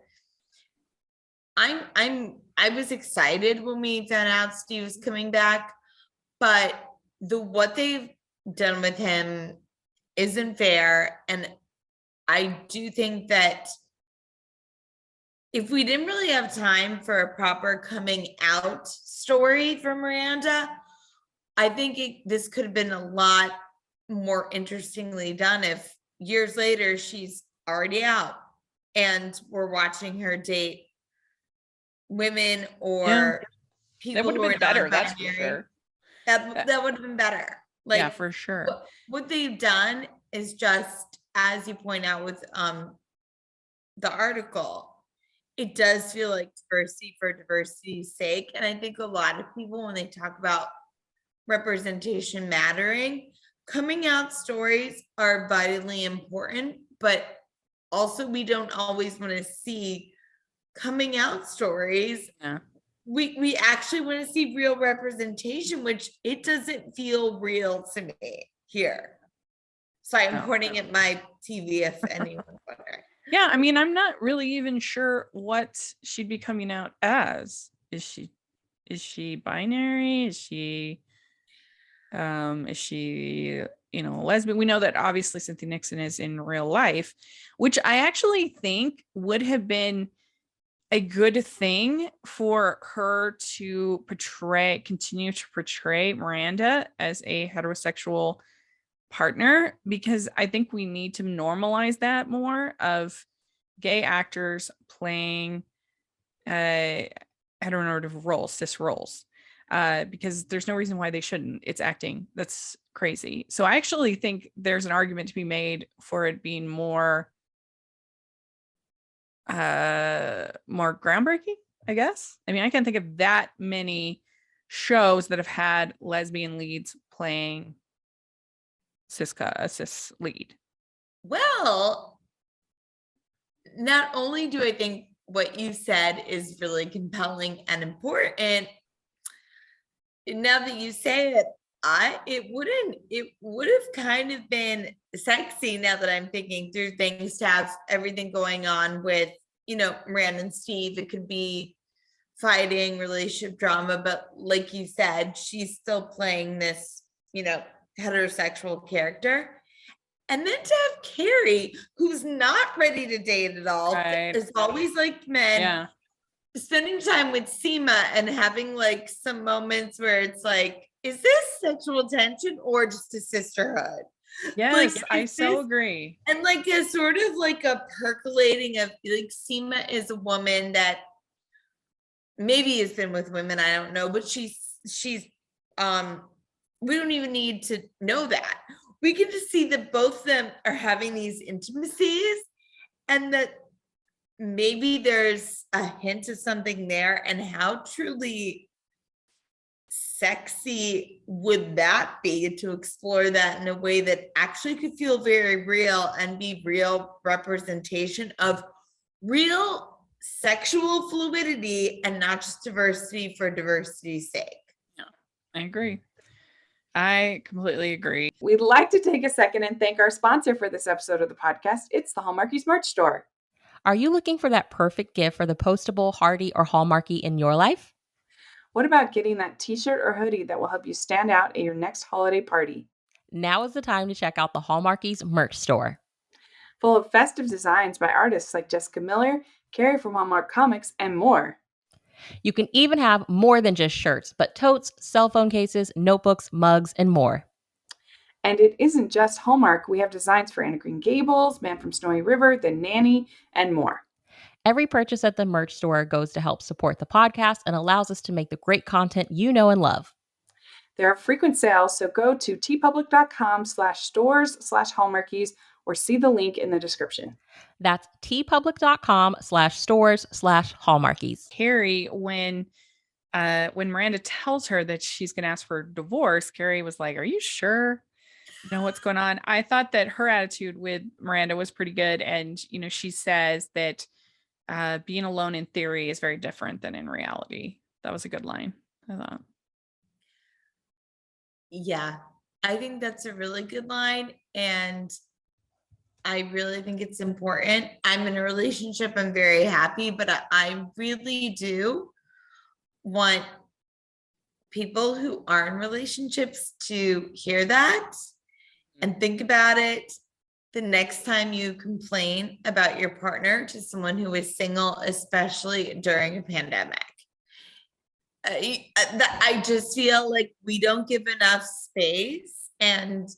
I was excited when we found out Steve was coming back, but what they've done with him isn't fair. And I do think that if we didn't really have time for a proper coming out story for Miranda, I think this could have been a lot more interestingly done if years later she's already out and we're watching her date women or That people would have who are been better, that's for non-binary. sure. That would have been better. Yeah, Like for sure. what they've done is just, as you point out with the article, it does feel like diversity for diversity's sake. And I think a lot of people, when they talk about representation mattering, coming out stories are vitally important, but also we don't always want to see coming out stories. Yeah. We actually want to see real representation, which it doesn't feel real to me here. So I'm pointing at my TV if anyone's wondering. Yeah, I mean, I'm not really even sure what she'd be coming out as. Is she binary? Is she lesbian? We know that obviously Cynthia Nixon is in real life, which I actually think would have been a good thing for her to continue to portray Miranda as a heterosexual partner, because I think we need to normalize that more of gay actors playing heteronormative roles, cis roles, because there's no reason why they shouldn't. It's acting. That's crazy. So I actually think there's an argument to be made for it being more groundbreaking, I guess. I mean, I can't think of that many shows that have had lesbian leads playing a cis lead. Well, not only do I think what you said is really compelling and important, now that you say it, it would have kind of been sexy, now that I'm thinking through things, to have everything going on with, Miranda and Steve. It could be fighting, relationship drama, but like you said, she's still playing this, heterosexual character. And then to have Carrie, who's not ready to date at all, Right. is always liked men, Yeah. spending time with Seema and having like some moments where it's like, is this sexual tension or just a sisterhood? Yes, Like, I so agree. And like a sort of like a percolating of like, Seema is a woman that maybe has been with women, I don't know, but she's we don't even need to know that. We can just see that both of them are having these intimacies, and that maybe there's a hint of something there. And how truly sexy would that be to explore that in a way that actually could feel very real and be real representation of real sexual fluidity and not just diversity for diversity's sake. Yeah, I agree. I completely agree. We'd like to take a second and thank our sponsor for this episode of the podcast. It's the Hallmarkies merch store. Are you looking for that perfect gift for the postable, hardy, or Hallmarky in your life? What about getting that t-shirt or hoodie that will help you stand out at your next holiday party? Now is the time to check out the Hallmarkies merch store. Full of festive designs by artists like Jessica Miller, Carrie from Hallmark Comics, and more. You can even have more than just shirts, but totes, cell phone cases, notebooks, mugs, and more. And it isn't just Hallmark. We have designs for Anna Green Gables, Man from Snowy River, The Nanny, and more. Every purchase at the merch store goes to help support the podcast and allows us to make the great content you know and love. There are frequent sales, so go to tpublic.com/stores/Hallmarkies or see the link in the description. That's tpublic.com/stores/Hallmarkies. Carrie, when Miranda tells her that she's going to ask for divorce, Carrie was like, "Are you sure you know what's going on?" I thought that her attitude with Miranda was pretty good, and she says that being alone in theory is very different than in reality. That was a good line, I thought. Yeah, I think that's a really good line, and I really think it's important. I'm in a relationship, I'm very happy, but I really do want people who are in relationships to hear that And think about it the next time you complain about your partner to someone who is single, especially during a pandemic. I just feel like we don't give enough space and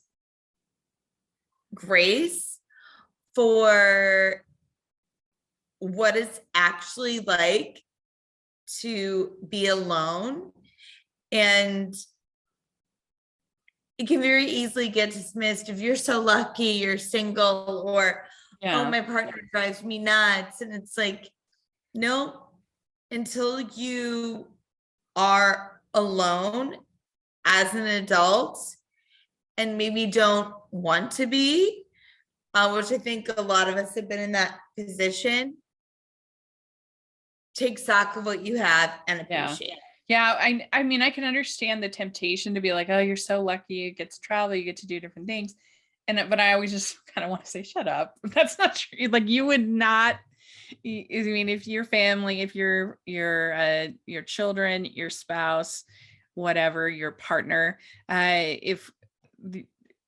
grace for what it's actually like to be alone. And it can very easily get dismissed if you're so lucky you're single, or oh, my partner drives me nuts. And it's like, no, until you are alone as an adult and maybe don't want to be, which I think a lot of us have been in that position, take stock of what you have and appreciate it. Yeah, I mean, I can understand the temptation to be like, oh, you're so lucky, you get to travel, you get to do different things. But I always just kind of want to say, shut up. That's not true. Like, you would not, I mean, if your family, if your children, your spouse, whatever, your partner, if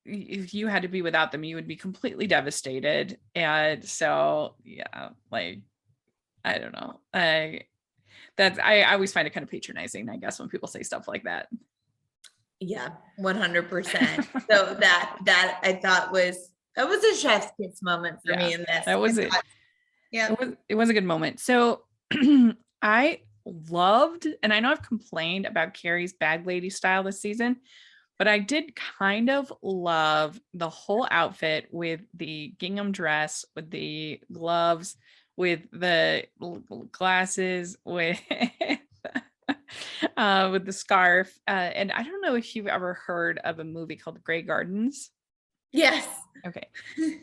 you had to be without them, you would be completely devastated. And so, yeah, like, I don't know. I always find it kind of patronizing, I guess, when people say stuff like that. Yeah, 100%. So that I thought was a chef's kiss moment for me in this. That was it. Yeah, it was a good moment. So I loved, and I know I've complained about Carrie's bag lady style this season, but I did kind of love the whole outfit with the gingham dress, with the gloves, with the glasses, with with the scarf. And I don't know if you've ever heard of a movie called Grey Gardens. yes. Okay.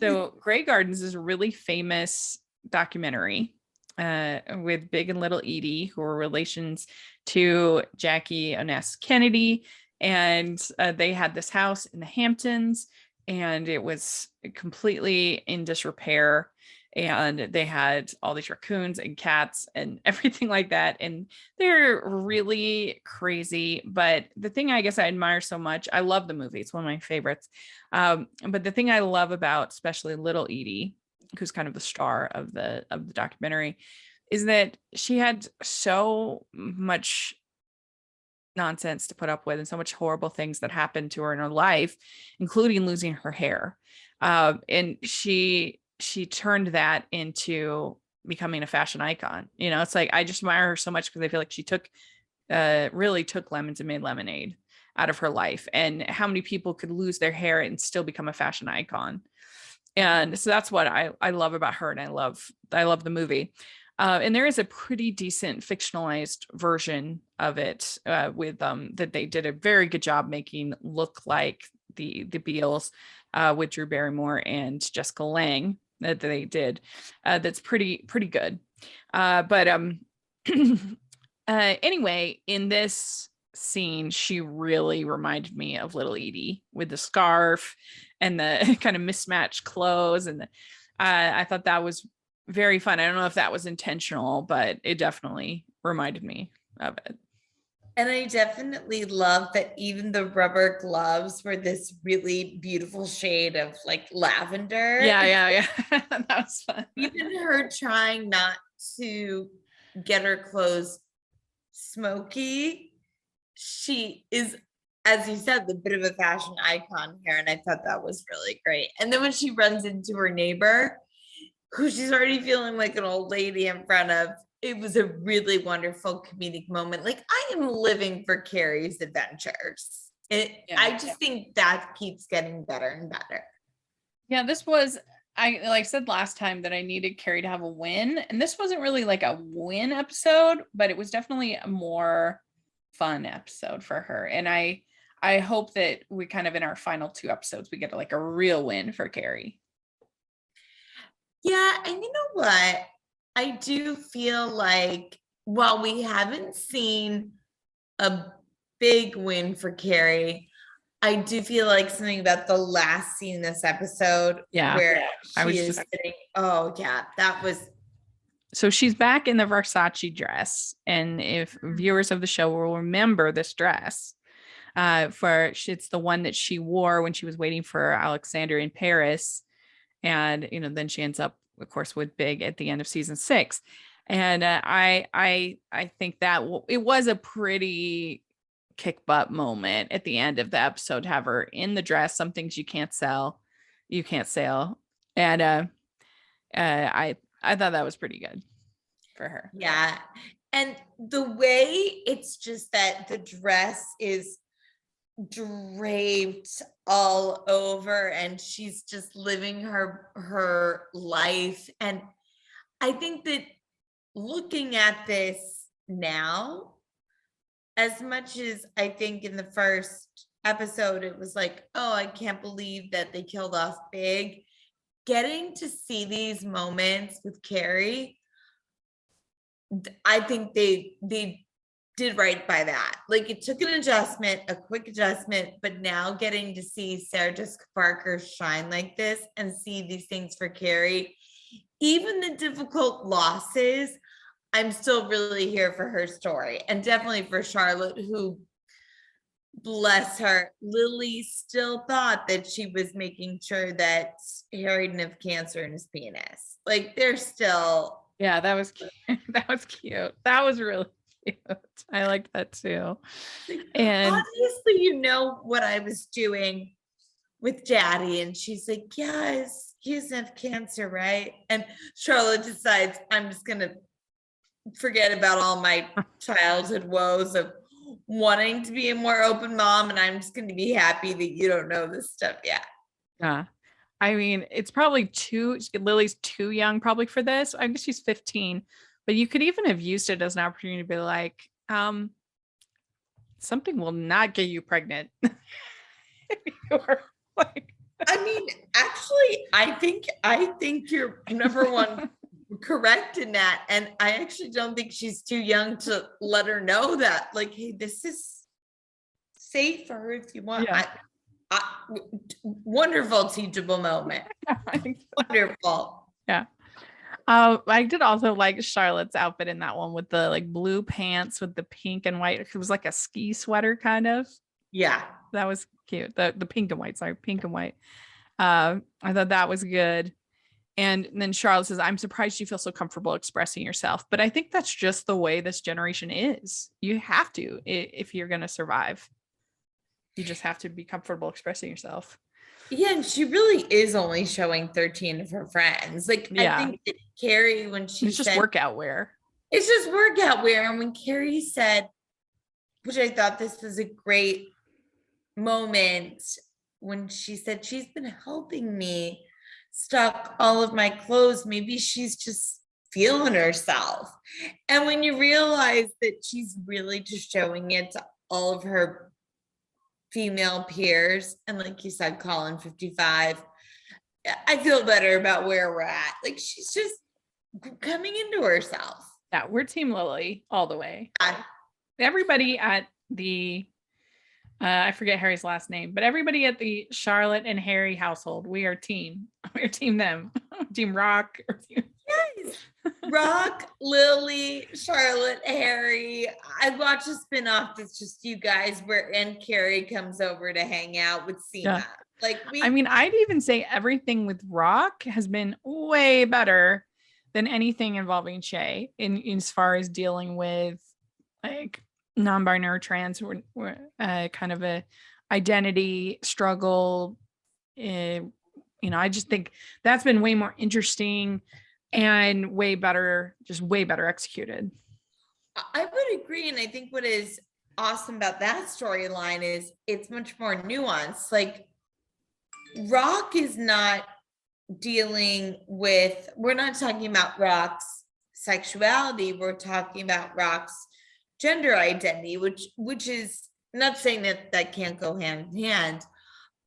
So Grey Gardens is a really famous documentary with Big and Little Edie, who are relations to Jackie Onassis Kennedy. And they had this house in the Hamptons, and it was completely in disrepair. And they had all these raccoons and cats and everything like that. And they're really crazy. But the thing I guess I admire so much, I love the movie. It's one of my favorites. But the thing I love about especially Little Edie, who's kind of the star of the documentary, is that she had so much nonsense to put up with and so much horrible things that happened to her in her life, including losing her hair. And she turned that into becoming a fashion icon. You know, it's like, I just admire her so much because I feel like she really took lemons and made lemonade out of her life, and how many people could lose their hair and still become a fashion icon. And so that's what I love about her. And I love the movie. And there is a pretty decent fictionalized version of it with that they did a very good job making look like the Beals with Drew Barrymore and Jessica Lange that they did. That's pretty good. But anyway, in this scene, she really reminded me of Little Edie with the scarf and the kind of mismatched clothes. And I thought that was very fun. I don't know if that was intentional, but it definitely reminded me of it. And I definitely love that even the rubber gloves were this really beautiful shade of like lavender. Yeah. That was fun. Even her trying not to get her clothes smoky, she is, as you said, the bit of a fashion icon here. And I thought that was really great. And then when she runs into her neighbor, who she's already feeling like an old lady in front of, it was a really wonderful comedic moment. Like, I am living for Carrie's adventures. I just think that keeps getting better and better. Yeah, this was, I said last time that I needed Carrie to have a win. And this wasn't really like a win episode, but it was definitely a more fun episode for her. And I hope that we kind of, in our final 2 episodes, we get like a real win for Carrie. Yeah, and you know what? I do feel like while we haven't seen a big win for Carrie, I do feel like something about the last scene in this episode where she is sitting. Oh, yeah, that was. So she's back in the Versace dress. And if viewers of the show will remember this dress, it's the one that she wore when she was waiting for Alexander in Paris. And, then she ends up, of course, with Big at the end of season 6. And I think that it was a pretty kick butt moment at the end of the episode, have her in the dress. Some things you can't sail. And I thought that was pretty good for her. Yeah. And the way it's just that the dress is draped all over and she's just living her life. And I think that looking at this now, as much as I think in the first episode it was like, oh, I can't believe that they killed off Big, getting to see these moments with Carrie, I think they did right by that. Like, it took an adjustment, a quick adjustment, but now getting to see Sarah Jessica Parker shine like this and see these things for Carrie, even the difficult losses, I'm still really here for her story. And definitely for Charlotte, who, bless her, Lily still thought that she was making sure that Harry didn't have cancer in his penis. Like, they're still... Yeah, that was cute. That was cute. That was really cute. I liked that too. And obviously, what I was doing with Daddy, and she's like, yes, he doesn't have cancer, right? And Charlotte decides, I'm just gonna forget about all my childhood woes of wanting to be a more open mom, and I'm just gonna be happy that you don't know this stuff yet. yeah. I mean, it's probably Lily's too young probably for this. I guess she's 15, but you could even have used it as an opportunity to be like, something will not get you pregnant. You're like, I mean, actually, I think you're number one correct in that. And I actually don't think she's too young to let her know that, like, hey, this is safe for her if you want. Yeah. Wonderful teachable moment. I think so. Wonderful. Yeah. I did also like Charlotte's outfit in that one with the like blue pants with the pink and white. It was like a ski sweater kind of. Yeah. That was cute. The pink and white, sorry, pink and white. I thought that was good. And then Charlotte says, I'm surprised you feel so comfortable expressing yourself. But I think that's just the way this generation is. You have to, if you're going to survive. You just have to be comfortable expressing yourself. Yeah, and she really is only showing 13 of her friends. Like, yeah. I think that Carrie, when she it's just workout wear. It's just workout wear. And when Carrie said, which I thought this was a great moment, when she said, she's been helping me stock all of my clothes. Maybe she's just feeling herself. And when you realize that she's really just showing it to all of her female peers, and like you said, Colin 55, I feel better about where we're at. Like, she's just coming into herself. Yeah, we're Team Lily all the way. Yeah. Everybody at the I forget Harry's last name, but everybody at the Charlotte and Harry household, we're team them. Team Rock. Yes. Rock, Lily, Charlotte, Harry. I watched a spinoff that's just you guys where Carrie comes over to hang out with Seema. Yeah. Like, I'd even say everything with Rock has been way better than anything involving Shay in as far as dealing with like non-binary trans kind of a identity struggle. I just think that's been way more interesting and way better executed. I would agree. And I think what is awesome about that storyline is it's much more nuanced. Like, Rock is not dealing with, we're not talking about Rock's sexuality. We're talking about Rock's gender identity, which is not saying that can't go hand in hand,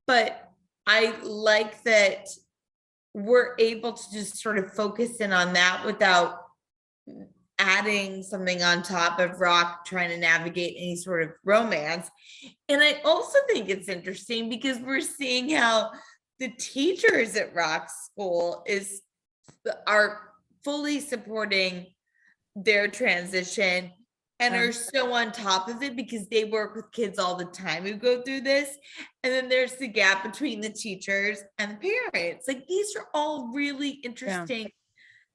but I like that we're able to just sort of focus in on that without adding something on top of Rock trying to navigate any sort of romance. And I also think it's interesting because we're seeing how the teachers at Rock's school are fully supporting their transition. and are so on top of it because they work with kids all the time who go through this. And then there's the gap between the teachers and the parents. Like, these are all really interesting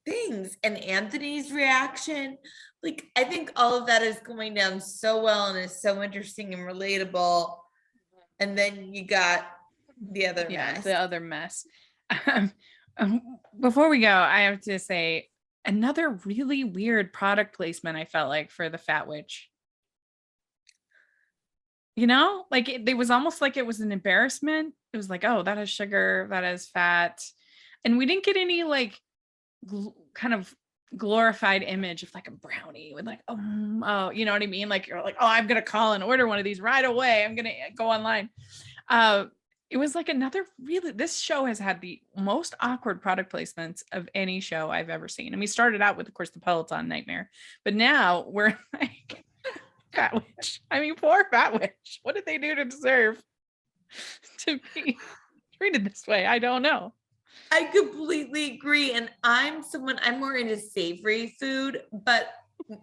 things. And Anthony's reaction, like, I think all of that is going down so well and is so interesting and relatable. And then you got the other mess. The other mess. Before we go, I have to say another really weird product placement I felt like for the Fat Witch. You know, like it was almost like it was an embarrassment. It was like, oh, that is sugar, that is fat. And we didn't get any like kind of glorified image of like a brownie with like, oh, you know what I mean? Like, you're like, oh, I'm going to call and order one of these right away. I'm going to go online. It was like another really, this show has had the most awkward product placements of any show I've ever seen. And we started out with, of course, the Peloton nightmare, but now we're like, Fat Witch. I mean, poor Fat Witch. What did they do to deserve to be treated this way? I don't know. I completely agree. And I'm more into savory food, but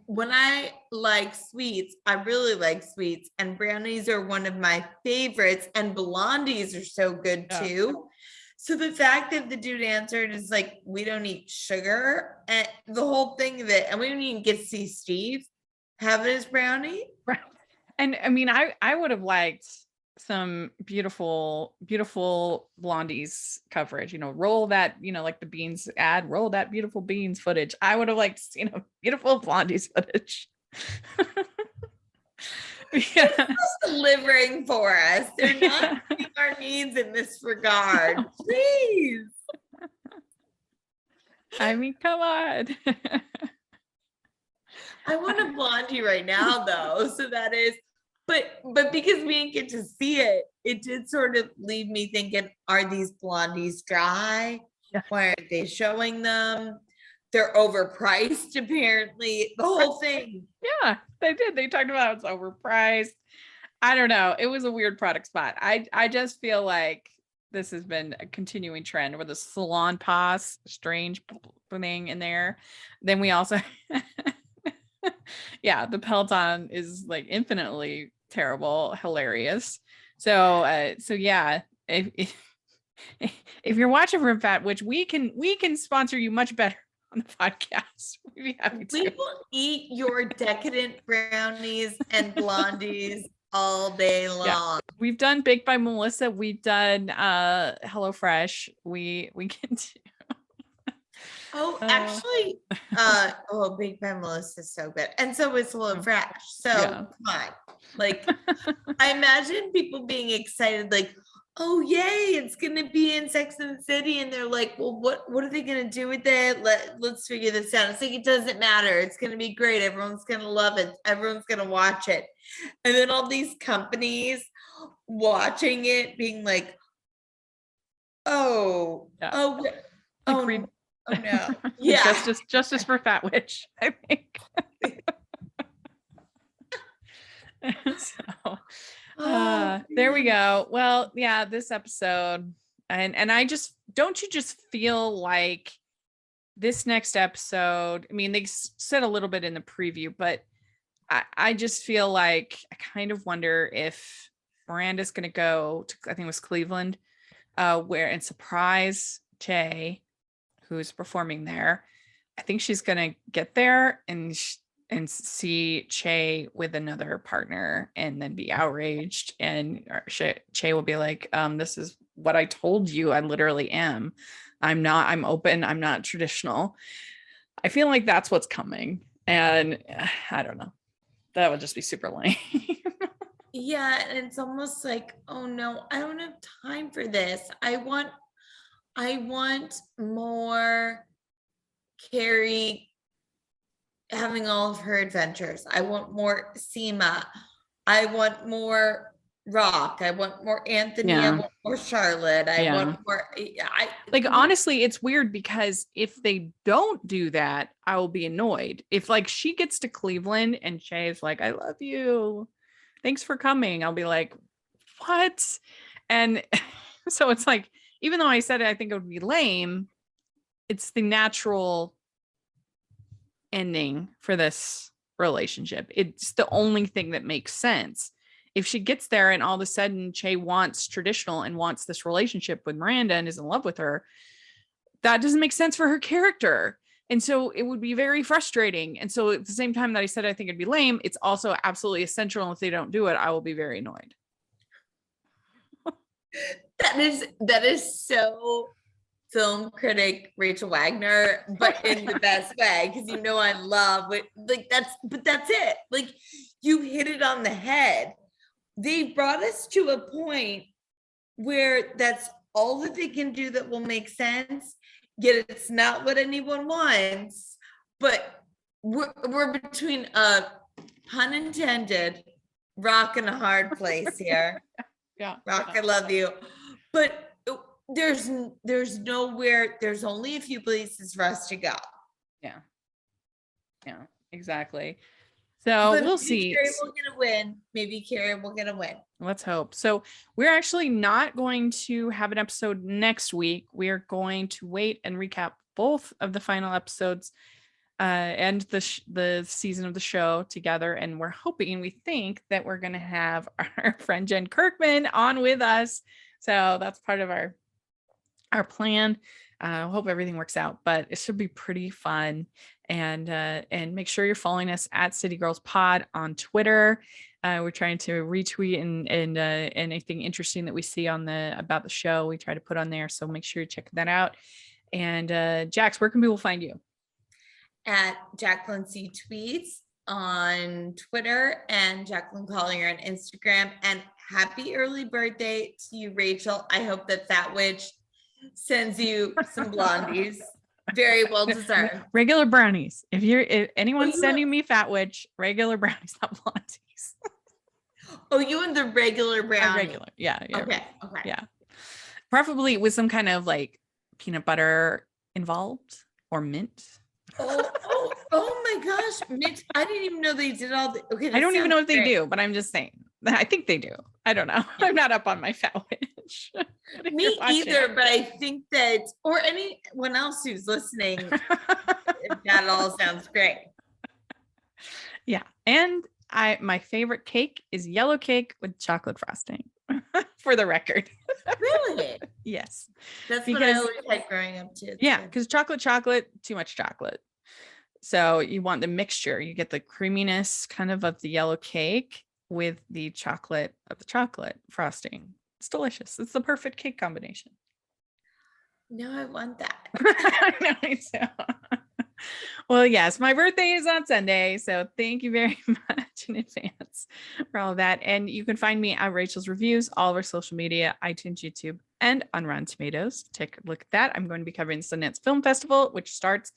when I like sweets, I really like sweets, and brownies are one of my favorites, and blondies are so good too. So the fact that the dude answered is like, we don't eat sugar, and the whole thing of it, and we don't even get to see Steve have his brownie. Right. And I mean, I would have liked some beautiful blondies coverage, you know, roll that, you know, like the beans ad, roll that beautiful beans footage. I would have liked to see, beautiful blondies footage. Delivering for us. They're not meeting our needs in this regard. Please. I mean, come on. I want a blondie right now though. So that is, but because we didn't get to see it, it did sort of leave me thinking, are these blondies dry? Yeah. Why aren't they showing them? They're overpriced, apparently. The whole thing. Yeah, they did. They talked about it's overpriced. I don't know. It was a weird product spot. I just feel like this has been a continuing trend with the salon pass, strange thing in there. Then we also, yeah, the Peloton is like infinitely terrible, hilarious. So yeah, if you're watching from Fat Witch, we can sponsor you much better on the podcast. We'd be happy to. We will eat your decadent brownies and blondies all day long. Yeah. We've done Baked by Melissa. We've done HelloFresh. We can do. Oh, actually, Baked by Melissa is so good. And so is HelloFresh. So come on. Like, I imagine people being excited, like, oh yay, it's gonna be in Sex and the City, and they're like, well, what are they gonna do with it? Let's figure this out. It's like, it doesn't matter, it's gonna be great, everyone's gonna love it, everyone's gonna watch it. And then all these companies watching it being like, oh no, yeah, justice for Fat Witch, I think. So there we go. Well, yeah, this episode, and I just, don't you just feel like this next episode, I mean, they said a little bit in the preview, but I just feel like I kind of wonder if Miranda's going to go to, I think it was Cleveland, and surprise Che, who's performing there. I think she's going to get there and see Che with another partner and then be outraged, and Che will be like, this is what I told you I literally am. I'm open, I'm not traditional. I feel like that's what's coming, and I don't know, that would just be super lame. Yeah, and it's almost like, oh no, I don't have time for this. I want more Carrie having all of her adventures. I want more Seema. I want more Rock. I want more Anthony. I want more Charlotte. I want more. Honestly, it's weird because if they don't do that, I will be annoyed. If like she gets to Cleveland and Che's like, I love you, thanks for coming, I'll be like, what? And so it's like, even though I said it, I think it would be lame, it's the natural ending for this relationship. It's the only thing that makes sense. If she gets there and all of a sudden Che wants traditional and wants this relationship with Miranda and is in love with her, that doesn't make sense for her character. And so it would be very frustrating. And so at the same time that I said I think it'd be lame, it's also absolutely essential. And if they don't do it, I will be very annoyed. That is so film critic Rachel Wagner, but in the best way, because I love it. Like that's it. Like you hit it on the head. They brought us to a point where that's all that they can do that will make sense. Yet it's not what anyone wants. But we're between a pun intended rock and a hard place here. Yeah. Rock, I love you. But there's nowhere, there's only a few places for us to go. Yeah, exactly. So but we'll see. Carrie will get a win. Maybe Carrie will get a win. Let's hope. So we're actually not going to have an episode next week. We're going to wait and recap both of the final episodes and the season of the show together. And we're hoping, we think that we're going to have our friend Jen Kirkman on with us. So that's part of our plan. I hope everything works out, but it should be pretty fun. And make sure you're following us at City Girls Pod on Twitter. We're trying to retweet and anything interesting that we see about the show, we try to put on there. So make sure you check that out. And Jax, where can people find you? At Jacqueline C Tweets on Twitter and Jacqueline Collier on Instagram. And happy early birthday to you, Rachel. I hope that Fat Witch sends you some blondies. Very well deserved. Regular brownies. If anyone's sending me Fat Witch, regular brownies, not blondies. Oh, you and the regular brownie. Regular. Yeah. Okay. Yeah. Preferably with some kind of like peanut butter involved or mint. Oh my gosh. Mint. I didn't even know they did all the okay. I don't even know if they do, but I'm just saying. I think they do. I don't know. I'm not up on my Fat Witch. Me either, but I think that, or anyone else who's listening, that all sounds great. Yeah. And my favorite cake is yellow cake with chocolate frosting, for the record. Really? Yes. That's what I always had growing up too. Yeah, because chocolate, too much chocolate. So you want the mixture. You get the creaminess kind of the yellow cake with the chocolate frosting. It's delicious. It's the perfect cake combination. No, I want that. I know, so. Well, yes, my birthday is on Sunday, so thank you very much in advance for all of that. And you can find me at Rachel's Reviews, all of our social media, iTunes, YouTube, and on Rotten Tomatoes. Take a look at that. I'm going to be covering the Sundance Film Festival, which starts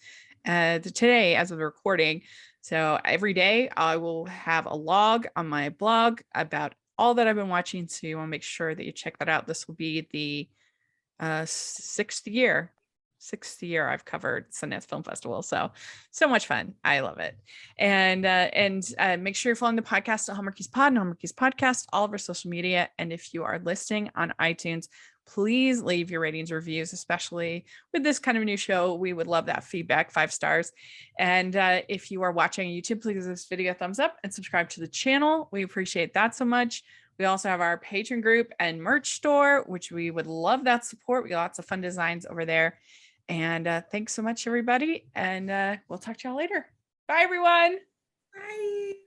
today as of the recording. So every day I will have a log on my blog about all that I've been watching. So you want to make sure that you check that out. This will be the sixth year I've covered Sundance Film Festival. So much fun. I love it. And make sure you're following the podcast at Hallmarkies Pod and Hallmarkies Podcast, all of our social media. And if you are listening on iTunes, please leave your ratings, reviews, especially with this kind of new show. We would love that feedback, 5 stars. And if you are watching on YouTube, please give this video a thumbs up and subscribe to the channel. We appreciate that so much. We also have our Patreon group and merch store, which we would love that support. We got lots of fun designs over there. And thanks so much, everybody. And we'll talk to y'all later. Bye, everyone. Bye.